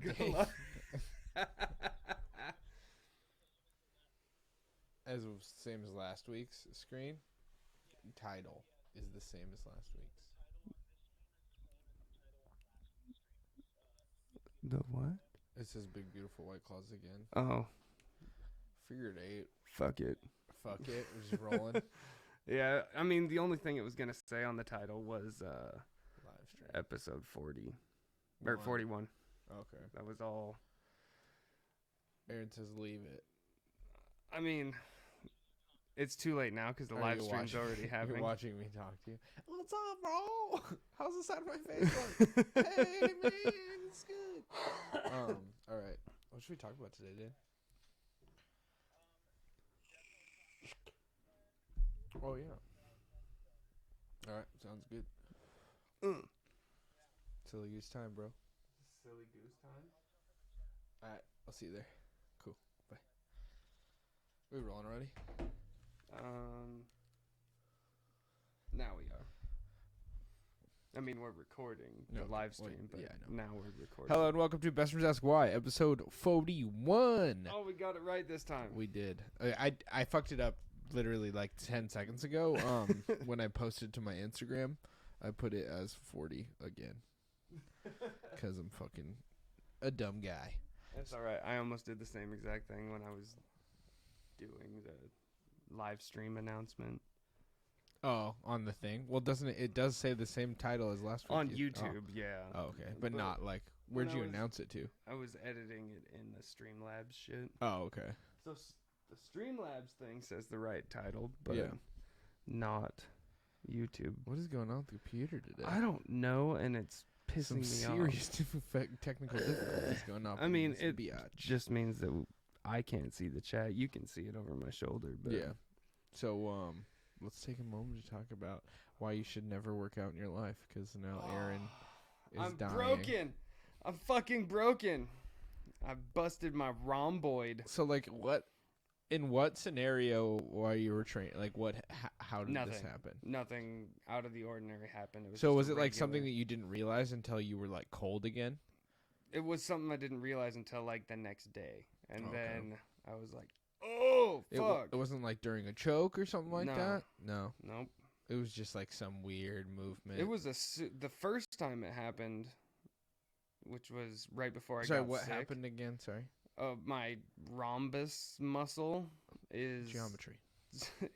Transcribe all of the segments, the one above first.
Good day. luck. As same as last week's screen. Title is the same as last week's. The what? It says Big Beautiful White Claws again. Oh, Figured 8. fuck it. Fuck it. We're just rolling. Yeah, I mean, the only thing it was going to say on the title was Live stream. episode 40. Or 41. Okay. That was all. Aaron says leave it. I mean, it's too late now because the live stream's already happening. You're watching me talk to you. What's up, bro? How's the side of my face going? Hey, man, it's good. All right. What should we talk about today, dude? Oh, yeah. All right. Sounds good. Silly goose time, bro. Silly goose time? All right. I'll see you there. Cool. Bye. We rolling already? Now we are. I mean, we're recording the live stream, but yeah, I know. now we're recording. Hello and welcome to Best Friends Ask Why, episode 41. Oh, we got it right this time. We did. I fucked it up literally like 10 seconds ago. When I posted to my Instagram, I put it as 40 again. Because I'm fucking a dumb guy. That's all right. I almost did the same exact thing when I was doing the live stream announcement. Oh, on the thing? Well, doesn't it? It does say the same title as last week. On YouTube, yeah. Oh, okay. But not like, where'd you announce it to? I was editing it in the Streamlabs shit. Oh, okay. So the Streamlabs thing says the right title, but Yeah. not YouTube. What is going on with the computer today? I don't know, and it's pissing Some me serious off. technical difficulties going on. I mean, this it biatch. just means that I can't see the chat. You can see it over my shoulder. But Yeah. So, let's take a moment to talk about why you should never work out in your life. Because now Aaron is I'm dying. broken. I'm fucking broken. I busted my rhomboid. So, like, in what scenario while you were training? Like, how did this happen? Nothing out of the ordinary happened. It was So, just was a it like something that regular- you didn't realize until you were like cold again? It was something I didn't realize until like the next day, and Okay. then I was like, "Oh fuck!" It wasn't like during a choke or something like No. that. No, Nope. it was just like some weird movement. It was the first time it happened, which was right before I Sorry, got what sick. happened again? Sorry. My rhombus muscle is Geometry.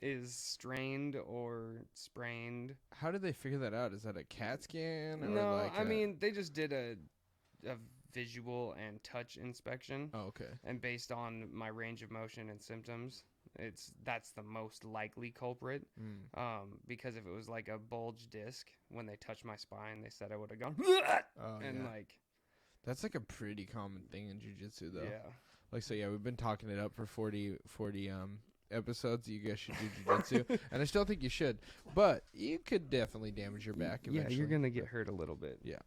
is strained or sprained. How did they figure that out? Is that a CAT scan? Or No, like I mean they just did a visual and touch inspection. Oh, okay. And based on my range of motion and symptoms, that's the most likely culprit. Because if it was like a bulge disc, when they touched my spine, they said I would have gone and yeah. like That's like a pretty common thing in jiu-jitsu, though. yeah. Like, so yeah, we've been talking it up for 40 episodes. You guys should do jiu-jitsu, and I still think you should. But you could definitely damage your back eventually. Yeah, you're gonna get hurt a little bit. Yeah.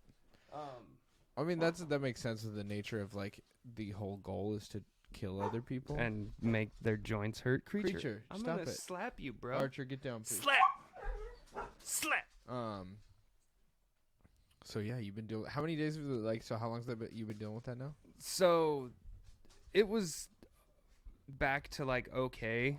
I mean, that makes sense with the nature of like the whole goal is to kill other people and make their joints hurt. Creature, I'm stop gonna it. slap you, bro. Archer, get down, please. Slap. So yeah, you've been doing. How many days of like? So how long's that? You've been dealing with that now? So it was back to like okay.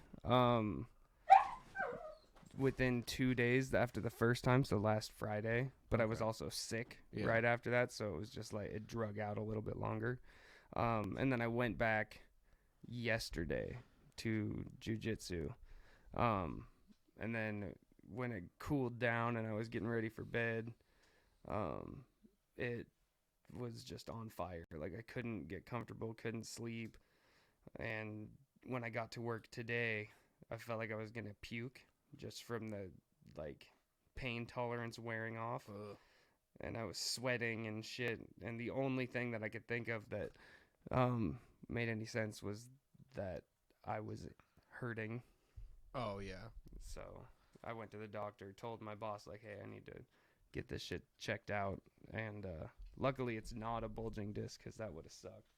Within 2 days after the first time, so last Friday. But I was also sick right after that, so it was just like it drug out a little bit longer. And then I went back yesterday to jiu-jitsu. And then when it cooled down and I was getting ready for bed, it was just on fire. Like I couldn't get comfortable, couldn't sleep. And when I got to work today, I felt like I was going to puke just from the like pain tolerance wearing off. Ugh. And I was sweating and shit. And the only thing that I could think of that made any sense was that I was hurting. Oh yeah. So I went to the doctor, told my boss like, hey, I need to get this shit checked out. And luckily it's not a bulging disc because that would have sucked.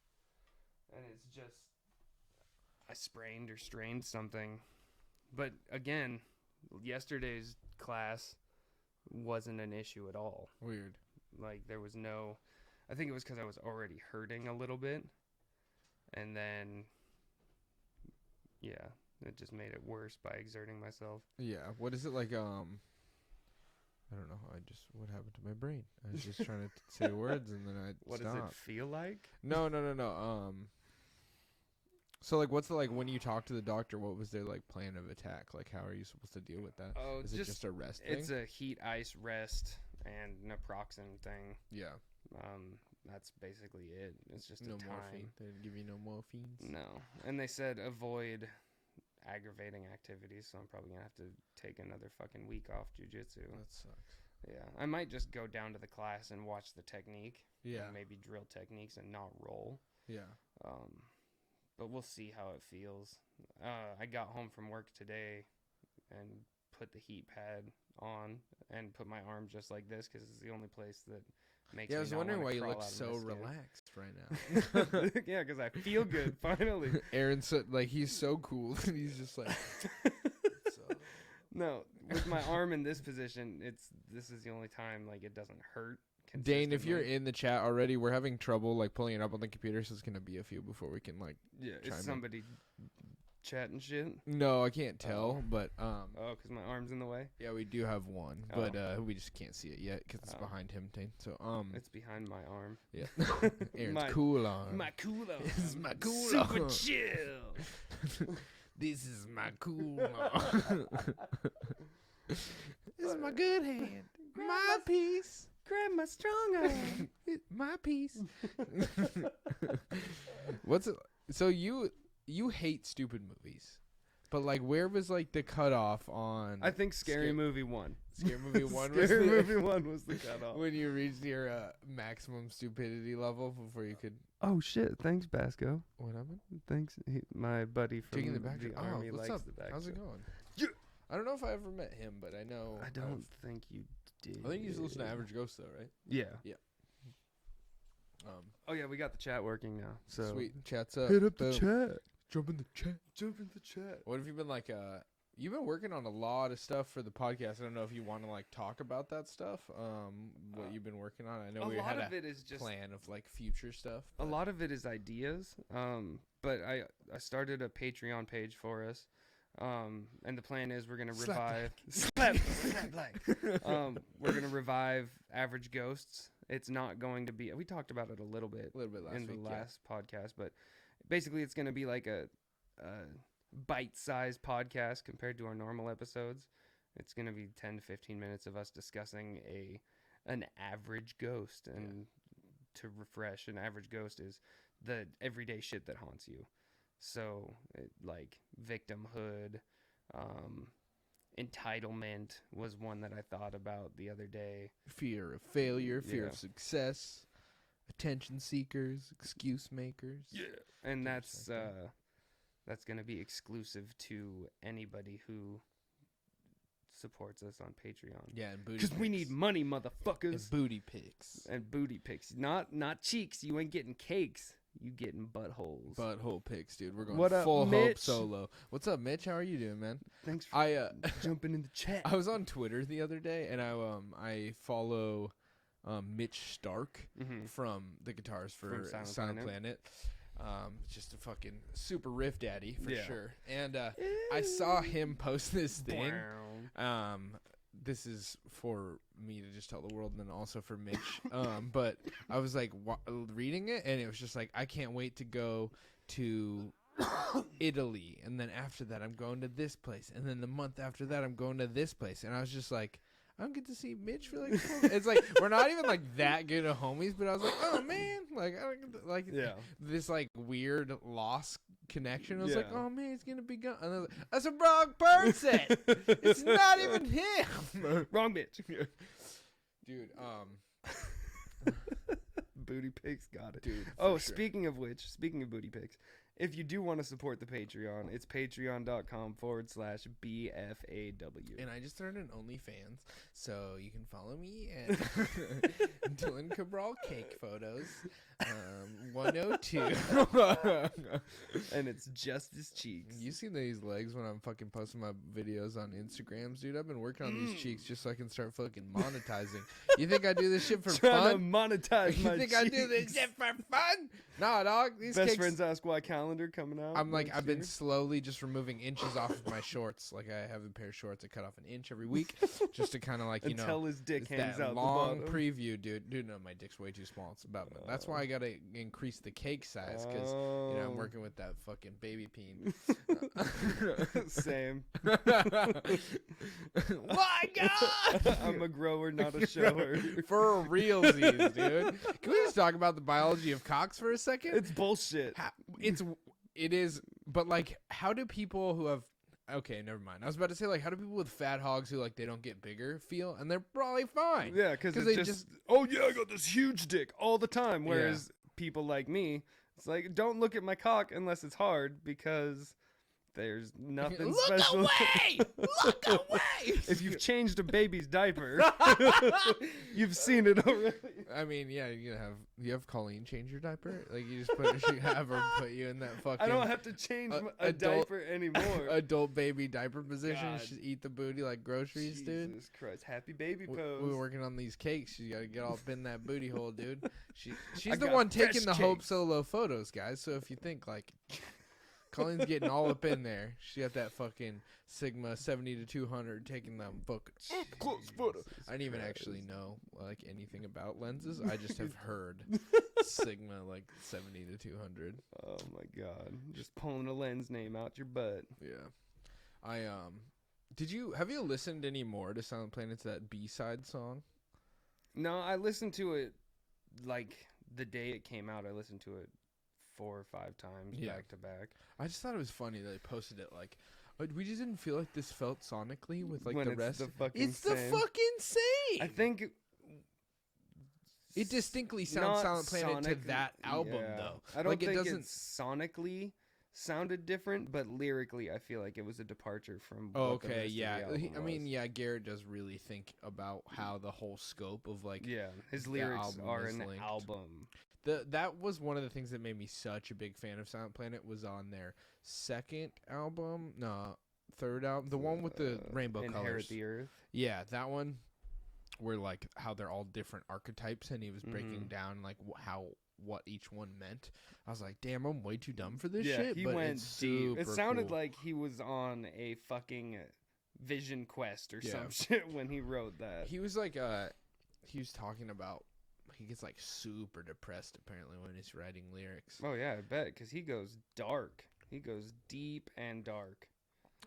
And it's just I sprained or strained something. But again, yesterday's class wasn't an issue at all. Weird. Like there was no I think it was because I was already hurting a little bit, and then yeah, it just made it worse by exerting myself. Yeah. What is it like? I don't know. What happened to my brain? I was just trying to say words and then I What stopped. does it feel like? No. So like, what's the like when you talk to the doctor? What was their like plan of attack? Like, how are you supposed to deal with that? Oh, Is it just a rest thing? It's a heat, ice, rest, and naproxen thing. Yeah. That's basically it. It's just No a time. morphine. They didn't give you no morphines. No, and they said avoid aggravating activities, so I'm probably gonna have to take another fucking week off jujitsu. That sucks. Yeah, I might just go down to the class and watch the technique. Yeah. And maybe drill techniques and not roll. Yeah. But we'll see how it feels. I got home from work today and put the heat pad on and put my arm just like this because it's the only place that makes me I was not wondering why wanna you crawl look out of so my skin. relaxed right now. Yeah, because I feel good finally. Aaron's so, like he's so cool and he's just like No, with my arm in this position, this is the only time like it doesn't hurt. Dane, if you're in the chat already, we're having trouble like pulling it up on the computer, so it's gonna be a few before we can like. Yeah, is somebody chatting shit? No, I can't tell, but Oh, because my arm's in the way. yeah, we do have one, but we just can't see it yet because it's behind him, Dane. So it's behind my arm. yeah, Aaron's My- cool arm. My cool arm. This is my cool Super arm. chill. This is my cool arm. This is my good hand. My piece. Grab my strong arm. My piece. What's it? So you hate stupid movies, but like where was like the cutoff on? I think Scary Movie 1. Scary Movie 1 was Scary Movie 1 was the cutoff. when you reached your maximum stupidity level before you could. Oh shit! Thanks, Basco. What happened? Thanks, my buddy from Taking the back. army what's likes up? the back. How's it going? Yeah. I don't know if I ever met him, but I know. I don't think you did. I think you used to listen to Average Ghost though, right? Yeah. Yeah. Oh yeah, we got the chat working now. So Sweet. Chat's up. hit up Boom. the chat. Jump in the chat. Jump in the chat. What have you been like? You've been working on a lot of stuff for the podcast. I don't know if you want to like talk about that stuff. What you've been working on. I know we had it is just plan of like future stuff. A lot of it is ideas. But I started a Patreon page for us. And the plan is we're gonna revive. Slap like. We're gonna revive Average Ghosts. It's not going to be. We talked about it a little bit last in week, the last podcast, but basically it's gonna be like a bite-sized podcast compared to our normal episodes. It's gonna be 10 to 15 minutes of us discussing an average ghost, and to refresh, an average ghost is the everyday shit that haunts you. So, like victimhood, entitlement was one that I thought about the other day. Fear of failure, fear Yeah. of success, attention seekers, excuse makers. Yeah, and Things that's like that's gonna be exclusive to anybody who supports us on Patreon. Yeah, and booty. Because we need money, and motherfuckers. booty pics, And booty pics, not cheeks. You ain't getting cakes. You getting buttholes. butthole pics, dude. We're going What up, full hope Mitch? solo. What's up, Mitch? How are you doing, man? Thanks for I jumping in the chat. I was on Twitter the other day, and I follow Mitch Stark Mhm. from the guitars for From Silent Silent Planet. Just a fucking super riff daddy for Yeah. sure. And I saw him post this thing. Wow. This is for me to just tell the world, and then also for Mitch. But I was like reading it, and it was just like, I can't wait to go to Italy, and then after that I'm going to this place, and then the month after that I'm going to this place, and I was just like, I don't get to see Mitch for like 4 It's like we're not even like that good of homies, but I was like, oh man, like I don't get to, like Yeah. this like weird lost connection. I was like, Yeah. oh man, he's gonna be gone. And I was like, that's a wrong person. It's not even him. Wrong bitch. Dude, Booty pics, got it. dude. Oh, for sure. speaking of booty pics, if you do want to support the Patreon, it's patreon.com/BFAW. And I just started an OnlyFans, so you can follow me at Dylan Cabral Cake Photos, 102. And it's just his cheeks. You see these legs when I'm fucking posting my videos on Instagrams, dude? I've been working on these cheeks just so I can start fucking monetizing. You think I do this shit for Trying to fun? monetize my You think cheeks. I do this shit for fun? Nah, dog. These Best cakes. Friends Ask Why calendar coming out. I'm like, next I've been year. slowly just removing inches off of my shorts. Like, I have a pair of shorts. I cut off an inch every week just to kind of like, you Until know, his dick it's hangs that out long the bottom. preview, dude. Dude, no, my dick's way too small. It's about that's why I gotta increase the cake size because you know I'm working with that fucking baby peen. Same. My God, I'm a grower, not a shower. for realsies, dude. Can we just talk about the biology of cocks for a second? It's bullshit. It is, but like, how do people who have okay, never mind. I was about to say, like, how do people with fat hogs who like they don't get bigger feel, and they're probably fine? Yeah, because they it's just, oh yeah, I got this huge dick all the time. Whereas people like me, it's like, don't look at my cock unless it's hard because there's nothing Look special. away! Look away! If you've changed a baby's diaper, you've seen it already. I mean, yeah, you have Colleen change your diaper. Like you just she have her put you in that fucking. I don't have to change a adult- diaper anymore. adult baby diaper position. God. She eat the booty like groceries, dude. Jesus Christ, happy baby pose. We were working on these cakes. She's got to get all up in that booty hole, dude. She's I the got one taking fresh the Hope cakes. Solo photos, guys. So if you think like Colleen's getting all up in there, she got that fucking Sigma 70 to 200 taking them fucking up close photo. I didn't even actually know like anything about lenses. I just have heard Sigma like 70 to 200. Oh my god, just pulling a lens name out your butt. Yeah. Have you listened any more to Silent Planet's that B-side song? No, I listened to it like the day it came out. I listened to it 4 or 5 times back to back. I just thought it was funny that they posted it like we just didn't feel like this felt sonically with like When the it's rest. the fucking It's the same. fucking same. I think it distinctly sounds not Silent Planet to sonic- that album yeah. though. I don't like think it doesn't. it sonically sounded different, but lyrically, I feel like it was a departure from. Oh, what the okay, rest of yeah. the album I mean, was. yeah. Garrett does really think about how the whole scope of like Yeah, his the lyrics album are is an linked. album. That was one of the things that made me such a big fan of Silent Planet was on their third album, the one with the rainbow Inherit colors. the Earth. Yeah, that one where like how they're all different archetypes, and he was breaking down like what each one meant. I was like, damn, I'm way too dumb for this shit. He but went it's deep. It super sounded cool. like he was on a fucking vision quest or Yeah. some shit when he wrote that. He was like he was talking about he gets like super depressed apparently when he's writing lyrics. Oh yeah, I bet, because he goes dark. He goes deep and dark.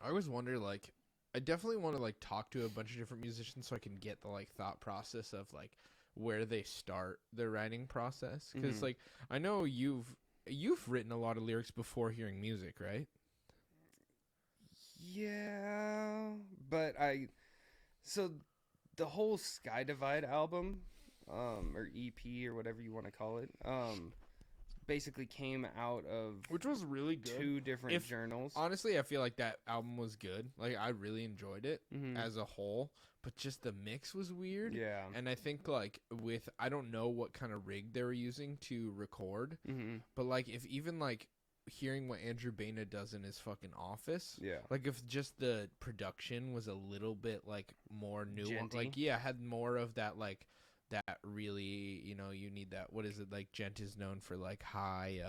I always wonder, like, I definitely want to like talk to a bunch of different musicians so I can get the like thought process of like where they start their writing process, because like I know you've written a lot of lyrics before hearing music, right? Yeah, but so the whole Sky Divide album, or EP or whatever you want to call it, basically came out of Which was really good. 2 different journals. Honestly, I feel like that album was good. Like I really enjoyed it Mhm. as a whole, but just the mix was weird. Yeah. And I think like I don't know what kind of rig they were using to record, but like if even like hearing what Andrew Baina does in his fucking office, Yeah. like if just the production was a little bit like more nuanced, Genty. like had more of that like that really, you know, you need that. What is it like? Gent is known for like high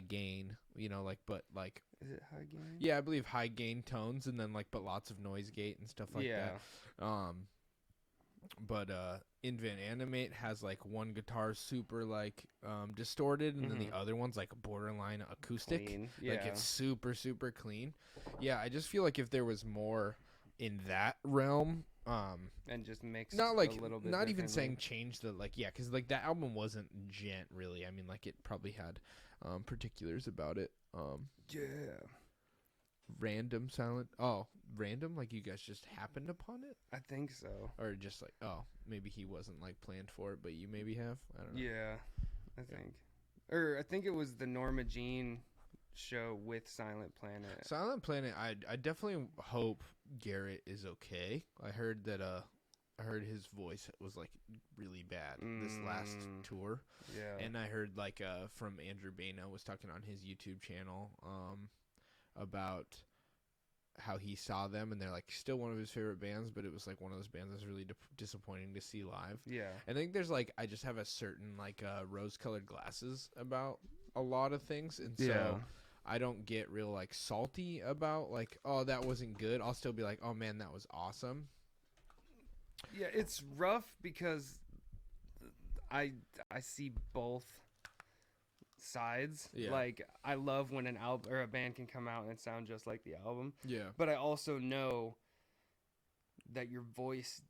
gain, you know, like but like Is it high gain? yeah, I believe high gain tones, and then like but lots of noise gate and stuff like that. But Invent Animate has like one guitar super like distorted, and then the other one's like borderline acoustic. Clean. Like Yeah. it's super super clean. Yeah, I just feel like if there was more in that realm, And just mix not like a little bit not even differently. saying change the like because like that album wasn't gent really. I mean like it probably had particulars about it. Yeah. Random like you guys just happened upon it, I think so. or just like maybe he wasn't like planned for it but you maybe have. I don't know. Yeah, I think. Or I think it was the Norma Jean show with Silent Planet. Silent Planet, I definitely hope Garrett is okay. I heard that I heard his voice was like really bad this last tour. Yeah. And I heard like from Andrew Baina was talking on his YouTube channel about how he saw them, and they're like still one of his favorite bands, but it was like one of those bands that's really disappointing to see live. Yeah. I think there's like I just have a certain like rose-colored glasses about a lot of things, and so I don't get real like salty about like, oh, that wasn't good. I'll still be like, oh man, that was awesome. Yeah, it's rough because I see both sides. Yeah. Like, I love when an album or a band can come out and sound just like the album. Yeah. But I also know that your voice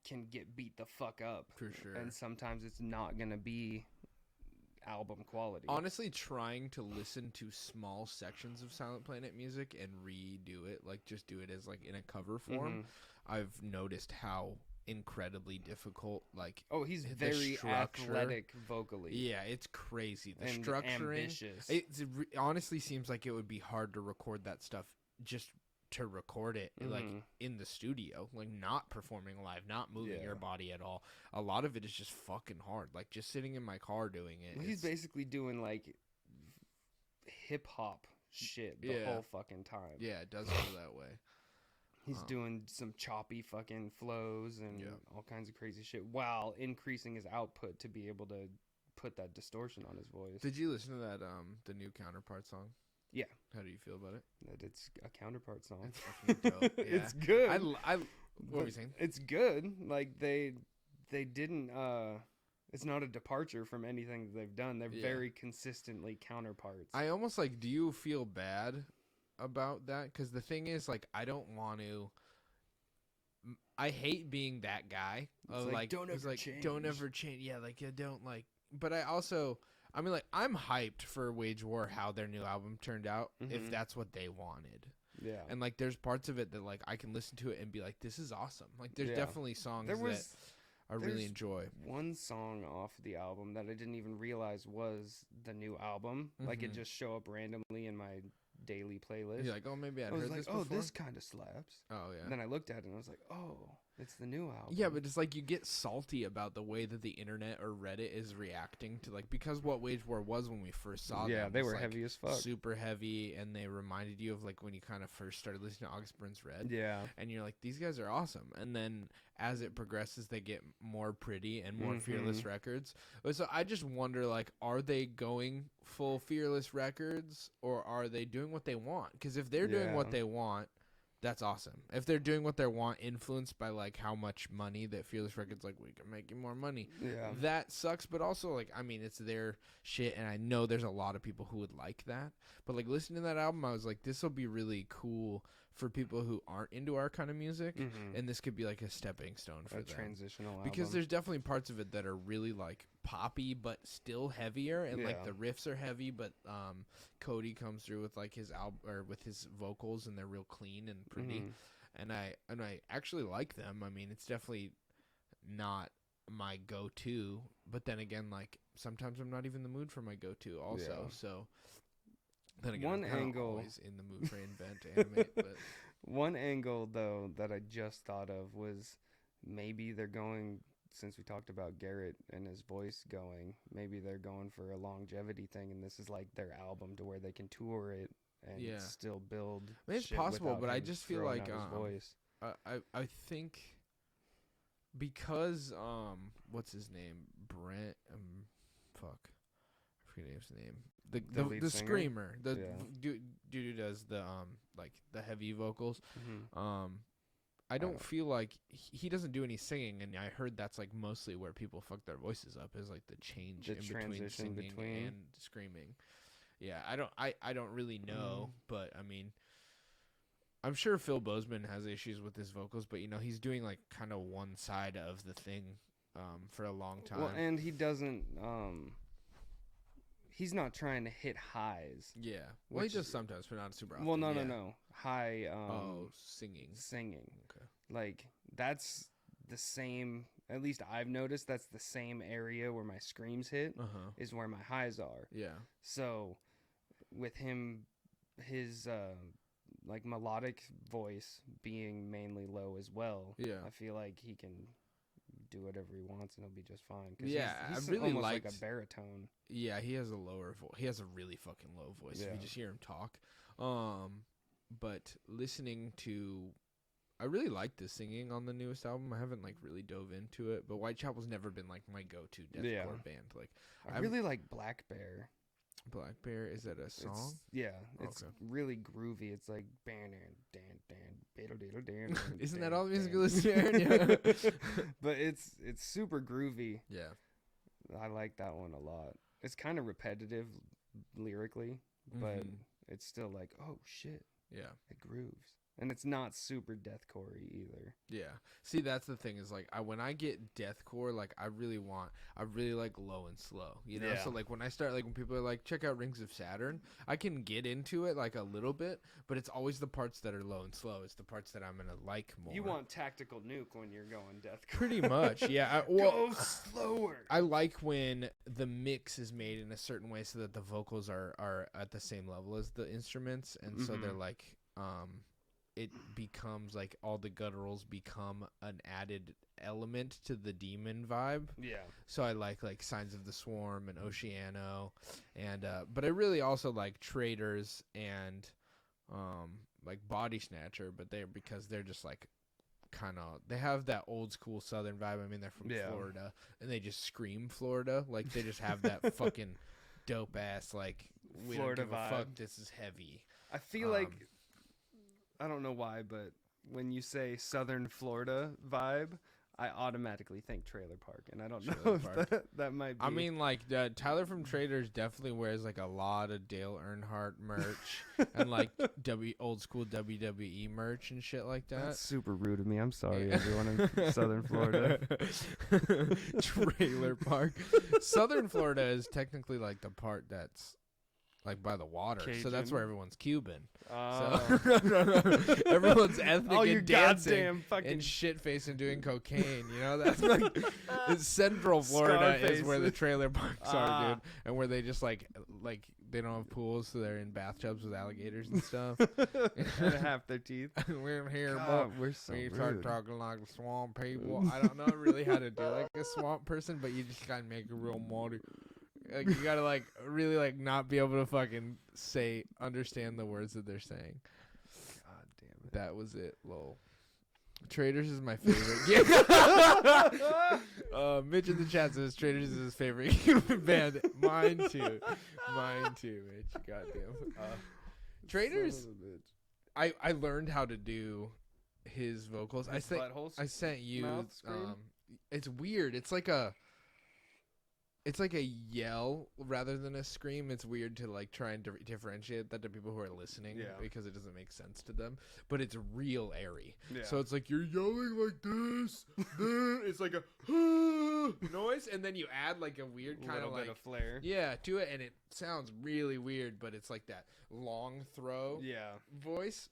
can get beat the fuck up. For sure. And sometimes it's not going to be album quality. Honestly, trying to listen to small sections of Silent Planet music and redo it, like just do it as like in a cover form, I've noticed how incredibly difficult, like, he's very athletic vocally. Yeah, it's crazy. The and structuring, ambitious. It honestly seems like it would be hard to record that stuff just to record it like in the studio, like not performing live, not moving your body at all. A lot of it is just fucking hard, like just sitting in my car doing it. Well, he's basically doing like hip hop shit the whole fucking time. Yeah, it does feel that way. He's doing some choppy fucking flows and all kinds of crazy shit while increasing his output to be able to put that distortion on his voice. Did you listen to that the new Counterpart song? Yeah. How do you feel about it? That it's a Counterpart song. It's fucking dope. Yeah. It's good. What were you saying? It's good. Like they didn't it's not a departure from anything that they've done. They're very consistently counterparts. I almost like, do you feel bad about that? Because the thing is, like, I don't want to. I hate being that guy. Of like don't ever change. Don't ever change. Yeah, like you don't like. But I also, I mean, like, I'm hyped for Wage War, how their new album turned out, if that's what they wanted. Yeah. And like, there's parts of it that like I can listen to it and be like, this is awesome. Like, there's definitely songs that I really enjoy. One song off the album that I didn't even realize was the new album. Like, it just show up randomly in my daily playlist. You're like, oh, maybe I'd heard this before. Oh, this kind of slaps. Oh, yeah. And then I looked at it and I was like, oh, it's the new album. Yeah, but it's like you get salty about the way that the internet or Reddit is reacting to, like, because what Wage War was when we first saw them. Yeah, they were like, heavy as fuck. Super heavy, and they reminded you of, like, when you kind of first started listening to August Burns Red. Yeah. And you're like, these guys are awesome. And then as it progresses, they get more pretty and more Fearless Records. So I just wonder, like, are they going full Fearless Records, or are they doing what they want? Because if they're doing what they want, that's awesome. If they're doing what they want, influenced by like how much money that Fearless Records, like, we can make you more money. Yeah, that sucks. But also, like, I mean, it's their shit, and I know there's a lot of people who would like that. But like, listening to that album, I was like, this will be really cool for people who aren't into our kind of music, and this could be like a stepping stone for them. Transitional album. Because there's definitely parts of it that are really like poppy but still heavier, and like the riffs are heavy, but Cody comes through with like his album or with his vocals, and they're real clean and pretty. And I actually like them. I mean, it's definitely not my go-to, but then again, like, sometimes I'm not even in the mood for my go-to also. So then again, I'm always in the mood for invent animate. But one angle though that I just thought of was maybe they're going, since we talked about Garrett and his voice going, maybe they're going for a longevity thing, and this is like their album to where they can tour it and still build. I mean, it's possible, but I just feel like voice. I think because what's his name, Brent, I forget his name. The screamer, the dude who does the like the heavy vocals. I don't feel like he doesn't do any singing, and I heard that's like mostly where people fuck their voices up, is like the change in between singing and screaming. Yeah, I don't really know, but I mean, I'm sure Phil Bozeman has issues with his vocals, but you know, he's doing like kind of one side of the thing for a long time. Well, and he doesn't he's not trying to hit highs. Yeah. Well, he does sometimes, but not super often. Well, no. High singing. Okay. Like, that's the same, at least I've noticed, that's the same area where my screams hit is where my highs are. Yeah. So with him, his like melodic voice being mainly low as well. Yeah. I feel like he can do whatever he wants and he'll be just fine. Yeah, he's I really almost liked like a baritone. Yeah, he has a lower voice. He has a really fucking low voice. Yeah. If you just hear him talk. But listening to, I really like the singing on the newest album. I haven't like really dove into it, but Whitechapel's never been like my go-to deathcore band. Like I really like Black Bear. Black Bear, is that a song? It's really groovy. It's like Isn't that all the music you listen to? Yeah. But it's super groovy. Yeah. I like that one a lot. It's kind of repetitive lyrically, but it's still like, oh shit. Yeah. It grooves. And it's not super deathcore-y either. Yeah. See, that's the thing is like when I get deathcore, like I really like low and slow, you know? Yeah. So like when I start, like when people are like, check out Rings of Saturn, I can get into it like a little bit, but it's always the parts that are low and slow. It's the parts that I'm going to like more. You want Tactical Nuke when you're going deathcore. Pretty much, yeah. Go slower. I like when the mix is made in a certain way so that the vocals are at the same level as the instruments. And so they're like, it becomes like all the gutturals become an added element to the demon vibe. Yeah. So I like Signs of the Swarm and Oceano, and but I really also like Traders and like Body Snatcher, but because they're just like kind of, they have that old school Southern vibe. I mean, they're from Florida and they just scream Florida, like they just have that fucking dope ass like we Florida don't give vibe. a fuck, this is heavy. I feel like, I don't know why, but when you say Southern Florida vibe, I automatically think Trailer Park, and I don't know if that might be. I mean, like Tyler from Traders definitely wears like a lot of Dale Earnhardt merch and like old school WWE merch and shit like that. That's super rude of me. I'm sorry, everyone in Southern Florida. Trailer Park. Southern Florida is technically like the part that's like by the water, Cajun. So that's where everyone's Cuban. So everyone's ethnic and dancing and shit-faced and doing cocaine. You know, that's like Central Florida is where the trailer parks are, dude, and where they just like they don't have pools, so they're in bathtubs with alligators and stuff. And half their teeth. We're here, but we're so you start talking like swamp people. I don't know really how to do like a swamp person, but you just gotta make it real muddy. Like, you gotta like really like not be able to fucking understand the words that they're saying. God damn it. That was it, lol. Traders is my favorite. Mitch in the chat says Traders is his favorite human band. Mine too, Mitch. Goddamn. Traders. I learned how to do his vocals. I sent you. It's weird. It's like a yell rather than a scream. It's weird to like try and differentiate that to people who are listening because it doesn't make sense to them. But it's real airy. Yeah. So it's like you're yelling like this. It's like a noise, and then you add like a weird kind of like bit of flair. Yeah, to it, and it sounds really weird. But it's like that long throw. Voice.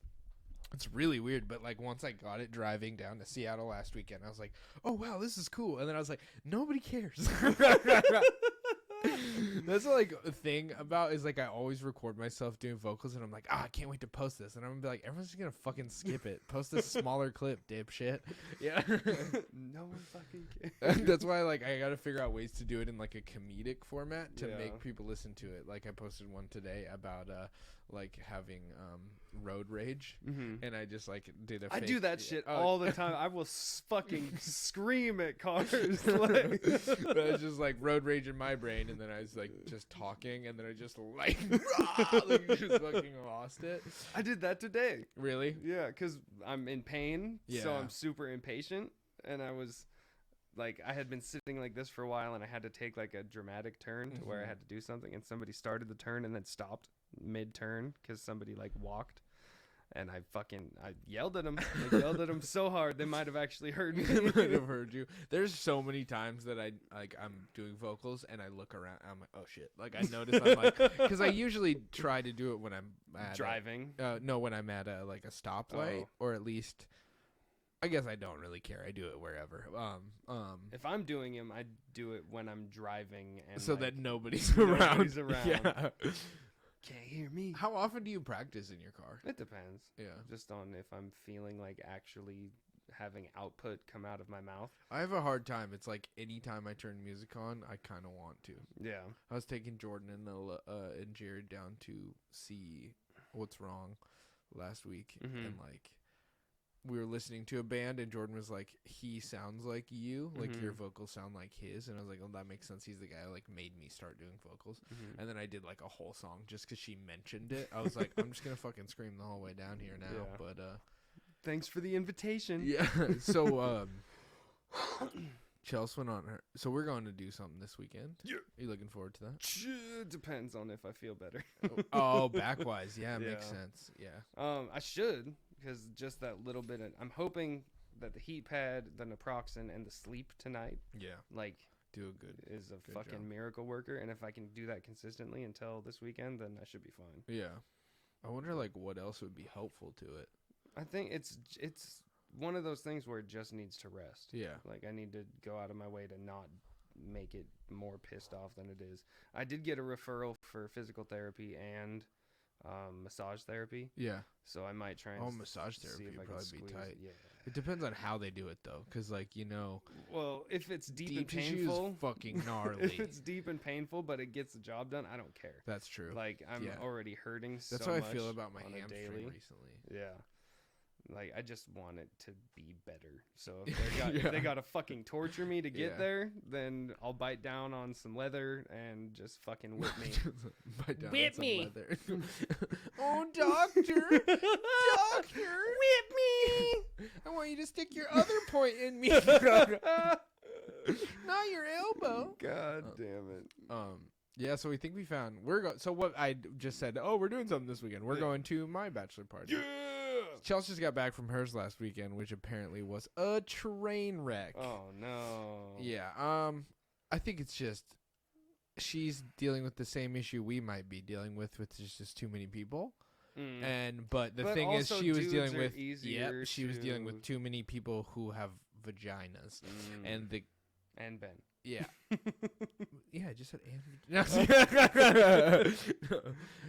It's really weird, but like once I got it driving down to Seattle last weekend, I was like, "Oh wow, this is cool." And then I was like, "Nobody cares." That's like a thing about is like I always record myself doing vocals, and I'm like, I can't wait to post this, and I'm gonna be like, everyone's just gonna fucking skip it. Post a smaller clip, dipshit. Yeah. No one fucking cares. That's why like I gotta figure out ways to do it in like a comedic format to make people listen to it. Like I posted one today about like having road rage, and I just like did a. I do that shit all the time. I will fucking scream at cars. Like. But it's just like road rage in my brain, and then I was like just talking, and then I just like just fucking lost it. I did that today. Really? Yeah, because I'm in pain, so I'm super impatient, and I was like, I had been sitting like this for a while, and I had to take like a dramatic turn to where I had to do something, and somebody started the turn and then stopped mid-turn because somebody like walked, and I yelled at them. I yelled at them so hard they might have actually heard me. They might have heard you. There's so many times that I'm doing vocals and I look around. I'm like, oh shit! Like I notice I'm like, because I usually try to do it when I'm driving. When I'm at like a stoplight, or at least. I guess I don't really care. I do it wherever. If I'm doing them, I do it when I'm driving, and so that nobody's around. Yeah. Can't hear me. How often do you practice in your car? It depends. Yeah. Just on if I'm feeling like actually having output come out of my mouth. I have a hard time. It's like anytime I turn music on, I kind of want to. Yeah. I was taking Jordan and Jared down to see What's Wrong last week, and like we were listening to a band, and Jordan was like, "He sounds like you, like your vocals sound like his," and I was like, "Oh, that makes sense. He's the guy who like made me start doing vocals." And then I did like a whole song just because she mentioned it. I was like, "I'm just gonna fucking scream the whole way down here now." Yeah. But thanks for the invitation. yeah. So Chelsea went on her. So we're going to do something this weekend. Yeah. Are you looking forward to that? Depends on if I feel better. Oh, backwise. Yeah, it makes sense. Yeah. I should, because just that little bit I'm hoping that the heat pad, the naproxen, and the sleep tonight, like, do a good is a good fucking job. miracle worker. And if I can do that consistently until this weekend, then I should be fine. Yeah. I wonder like what else would be helpful to it. I think it's one of those things where it just needs to rest. Yeah. Like, I need to go out of my way to not make it more pissed off than it is. I did get a referral for physical therapy and massage therapy. Yeah. So I might try and massage see therapy if I would can probably be squeeze. tight. Yeah. It depends on how they do it though, because like Well, if it's deep and tissue painful, is fucking gnarly. if it's deep and painful, but it gets the job done, I don't care. That's true. Like, I'm already hurting. That's so how I much feel about my on a hamstring daily. recently. Yeah. Like, I just want it to be better. So if they got to fucking torture me to get there, then I'll bite down on some leather and just fucking whip me. Whip me. Oh, doctor. Doctor. Whip me. I want you to stick your other point in me. Not your elbow. God damn it. Yeah, so we think we found so what I just said, we're doing something this weekend. We're going to my bachelor party. Yeah. Chelsea just got back from hers last weekend, which apparently was a train wreck. Oh no. Yeah. I think it's just she's dealing with the same issue we might be dealing with, which is just too many people. But the thing is, she was dealing with she was dealing with too many people who have vaginas, and Ben. Yeah. Yeah, I just said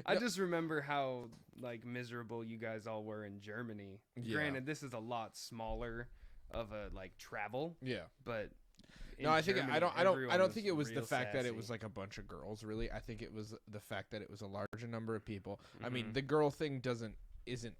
I just remember how like miserable you guys all were in Germany. Yeah. Granted, this is a lot smaller of a like travel. Yeah. But no, I think Germany, I don't think it was the real fact that it sassy. was like a bunch of girls. Really, I think it was the fact that it was a larger number of people. I mean, the girl thing isn't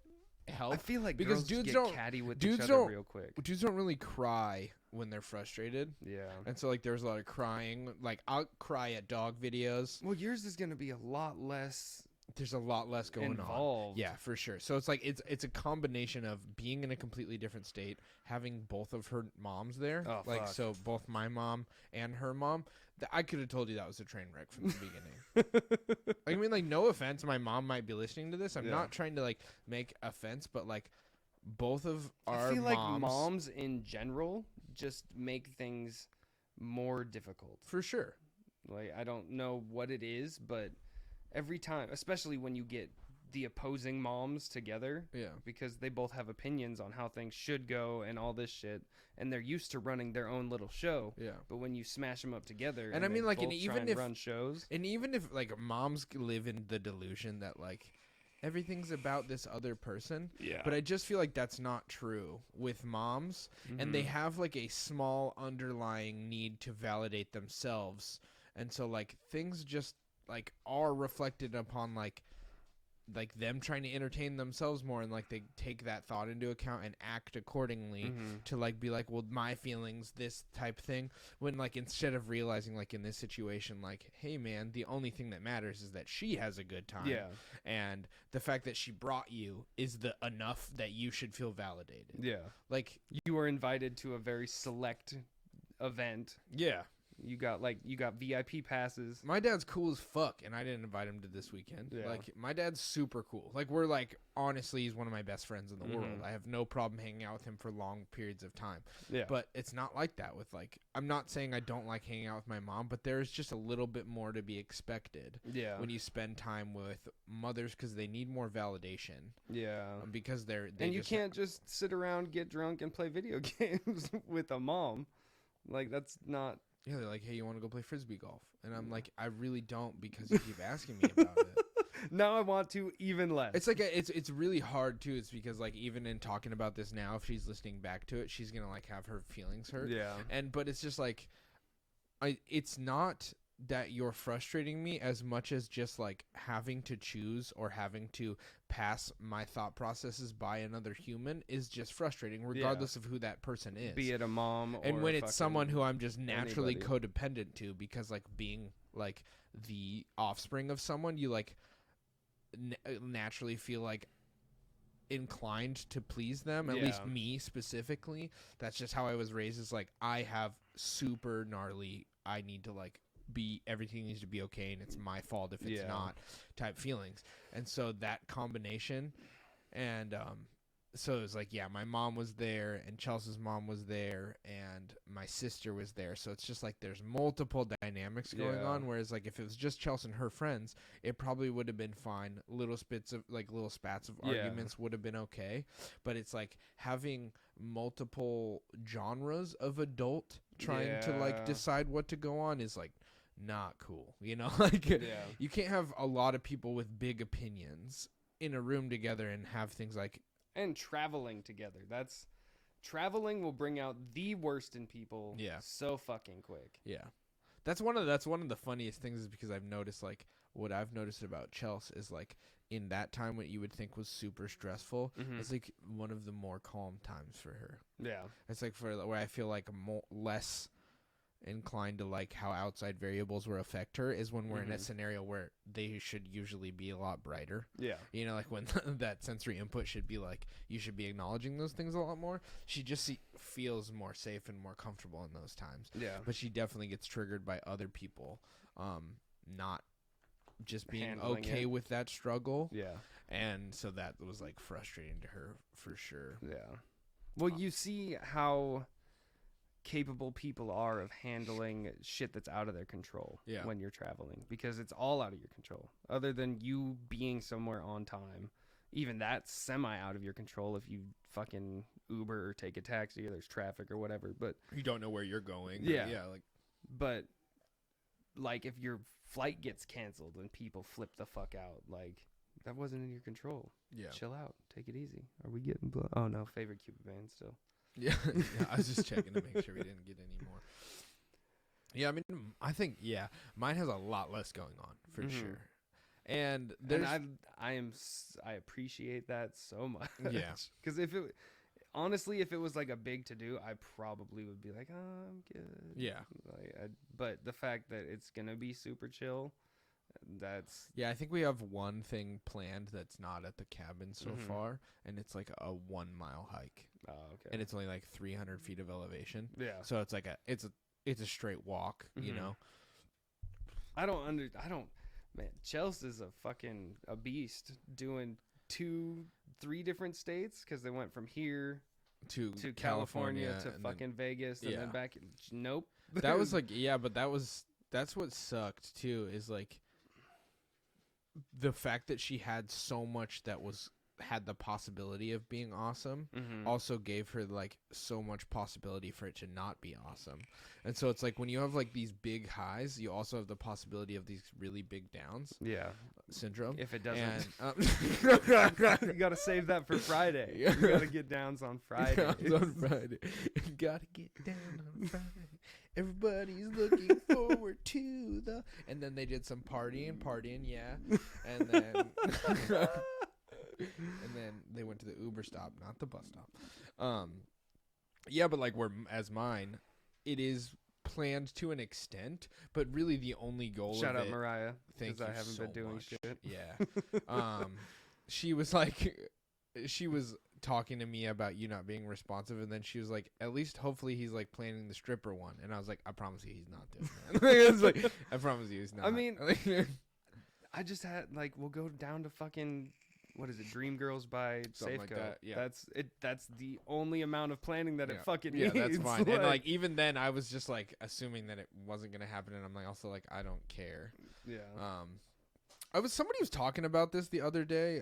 help. I feel like because girls dudes get don't catty with dudes each other don't real quick. Dudes don't really cry when they're frustrated. Yeah. And so like there was a lot of crying. Like I'll cry at dog videos. Well, yours is gonna be a lot less. There's a lot less going involved. on. Yeah, for sure. So it's like it's a combination of being in a completely different state, having both of her moms there. Oh, like fuck. so both my mom and her mom. I could have told you that was a train wreck from the beginning. I mean, like, no offense, my mom might be listening to this. I'm not trying to like make offense, but like both of our I feel moms, like moms in general just make things more difficult. for sure. Like, I don't know what it is, but every time, especially when you get the opposing moms together, because they both have opinions on how things should go and all this shit, and they're used to running their own little show. Yeah. But when you smash them up together, And I mean, like, both and try even if run shows, and even if like moms live in the delusion that like everything's about this other person, but I just feel like that's not true with moms, and they have like a small underlying need to validate themselves, and so like things just like are reflected upon like them trying to entertain themselves more, and like they take that thought into account and act accordingly to like be like, well, my feelings, this type thing, when like instead of realizing like in this situation, like, hey man, the only thing that matters is that she has a good time, and the fact that she brought you is the enough that you should feel validated. Like you were invited to a very select event. You got VIP passes. My dad's cool as fuck, and I didn't invite him to this weekend. Like, my dad's super cool. Like, we're like, honestly, he's one of my best friends in the world. I have no problem hanging out with him for long periods of time. But it's not like that with like, I'm not saying I don't like hanging out with my mom, but there's just a little bit more to be expected. When you spend time with mothers, because they need more validation. Because and you can't just sit around, get drunk, and play video games with a mom. Like, that's not. Yeah, they're like, hey, you want to go play Frisbee golf? And I'm like, I really don't, because you keep asking me about it. Now I want to even less. It's like it's really hard too. It's because like even in talking about this now, if she's listening back to it, she's gonna like have her feelings hurt. Yeah. But it's just like, it's not that you're frustrating me as much as just like having to choose or having to pass my thought processes by another human is just frustrating, regardless of who that person is. Be it a mom or and when it's someone who I'm just naturally anybody. codependent to, because like being like the offspring of someone, you like naturally feel like inclined to please them, at least me specifically. That's just how I was raised, is like I have super gnarly, I need to like be, everything needs to be okay and it's my fault if it's not type feelings. And so that combination, and so it was like, yeah, my mom was there and Chelsea's mom was there and my sister was there, so it's just like there's multiple dynamics going on, whereas like if it was just Chelsea and her friends, it probably would have been fine. Little spats of arguments would have been okay, but it's like having multiple genres of adult trying to like decide what to go on is like not cool, you know? Like you can't have a lot of people with big opinions in a room together and have things like, and traveling together. Traveling will bring out the worst in people so fucking quick. Yeah. That's one of the funniest things, is because I've noticed, like, what I've noticed about Chelsea is like in that time what you would think was super stressful, it's like one of the more calm times for her. Yeah. It's like where I feel like less inclined to like how outside variables will affect her is when we're in a scenario where they should usually be a lot brighter. Yeah. You know, like when that sensory input should be like, you should be acknowledging those things a lot more. She just feels more safe and more comfortable in those times. Yeah. But she definitely gets triggered by other people not just being handling okay with that struggle. Yeah. And so that was like frustrating to her for sure. Yeah. Well, you see how capable people are of handling shit that's out of their control when you're traveling, because it's all out of your control, other than you being somewhere on time. Even that's semi out of your control if you fucking Uber or take a taxi or there's traffic or whatever, but you don't know where you're going. But like if your flight gets canceled and people flip the fuck out, like that wasn't in your control. Chill out, take it easy. Are we getting oh no, favorite Cuba band still. Yeah, I was just checking to make sure we didn't get any more. Yeah, I mean, I think mine has a lot less going on for sure, and there's I appreciate that so much. Yeah, because if it was like a big to do, I probably would be like, oh, I'm good. Yeah, but the fact that it's gonna be super chill. I think we have one thing planned that's not at the cabin so far, and it's like a 1 mile hike. Oh, okay. And it's only like 300 feet of elevation. Yeah. So it's like it's a straight walk, you know. Man, Chelsea's a beast doing 2-3 different states, because they went from here to California to fucking Vegas and then back. Nope. That was like but that's what sucked too, is like the fact that she had so much that had the possibility of being awesome also gave her like so much possibility for it to not be awesome. And so it's like when you have like these big highs, you also have the possibility of these really big downs. Yeah. Syndrome. If it doesn't. You got to save that for Friday. You got to get downs on Friday. You got to get down on Friday. Everybody's looking forward to the... And then they did some partying, and then... and then they went to the Uber stop, not the bus stop. But like mine, it is planned to an extent, but really the only goal Shout of out it... Mariah, because I haven't been doing shit. Yeah. She was like... She was talking to me about you not being responsive, and then she was like, at least hopefully he's like planning the stripper one. And I was like, I promise you he's not doing that. I promise you he's not. I mean, I just had like, we'll go down to fucking, what is it, Dream Girls by Something Safeco. Like that, yeah. That's the only amount of planning that it fucking needs. Yeah, that's fine. And like even then I was just like assuming that it wasn't gonna happen, and I'm like also like I don't care. Yeah. Somebody was talking about this the other day.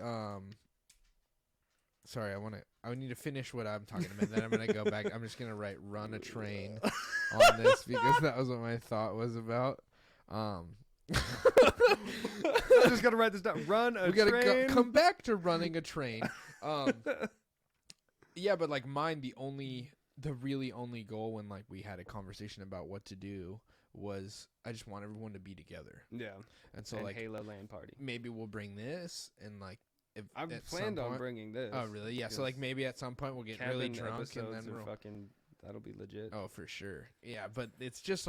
Sorry, I need to finish what I'm talking about. Then I'm going to go back. I'm just going to run a train on this, because that was what my thought was about. I just gotta write this down. Run a We gotta train. come back to running a train. Yeah, but like mine, the really only goal when like we had a conversation about what to do was I just want everyone to be together. Yeah. And so and like Halo LAN party. maybe we'll bring this and like if I've at planned some on point, bringing this. Oh really? Yeah. So like maybe at some point we'll get really drunk and then we'll that'll be legit. Oh, for sure. Yeah, but it's just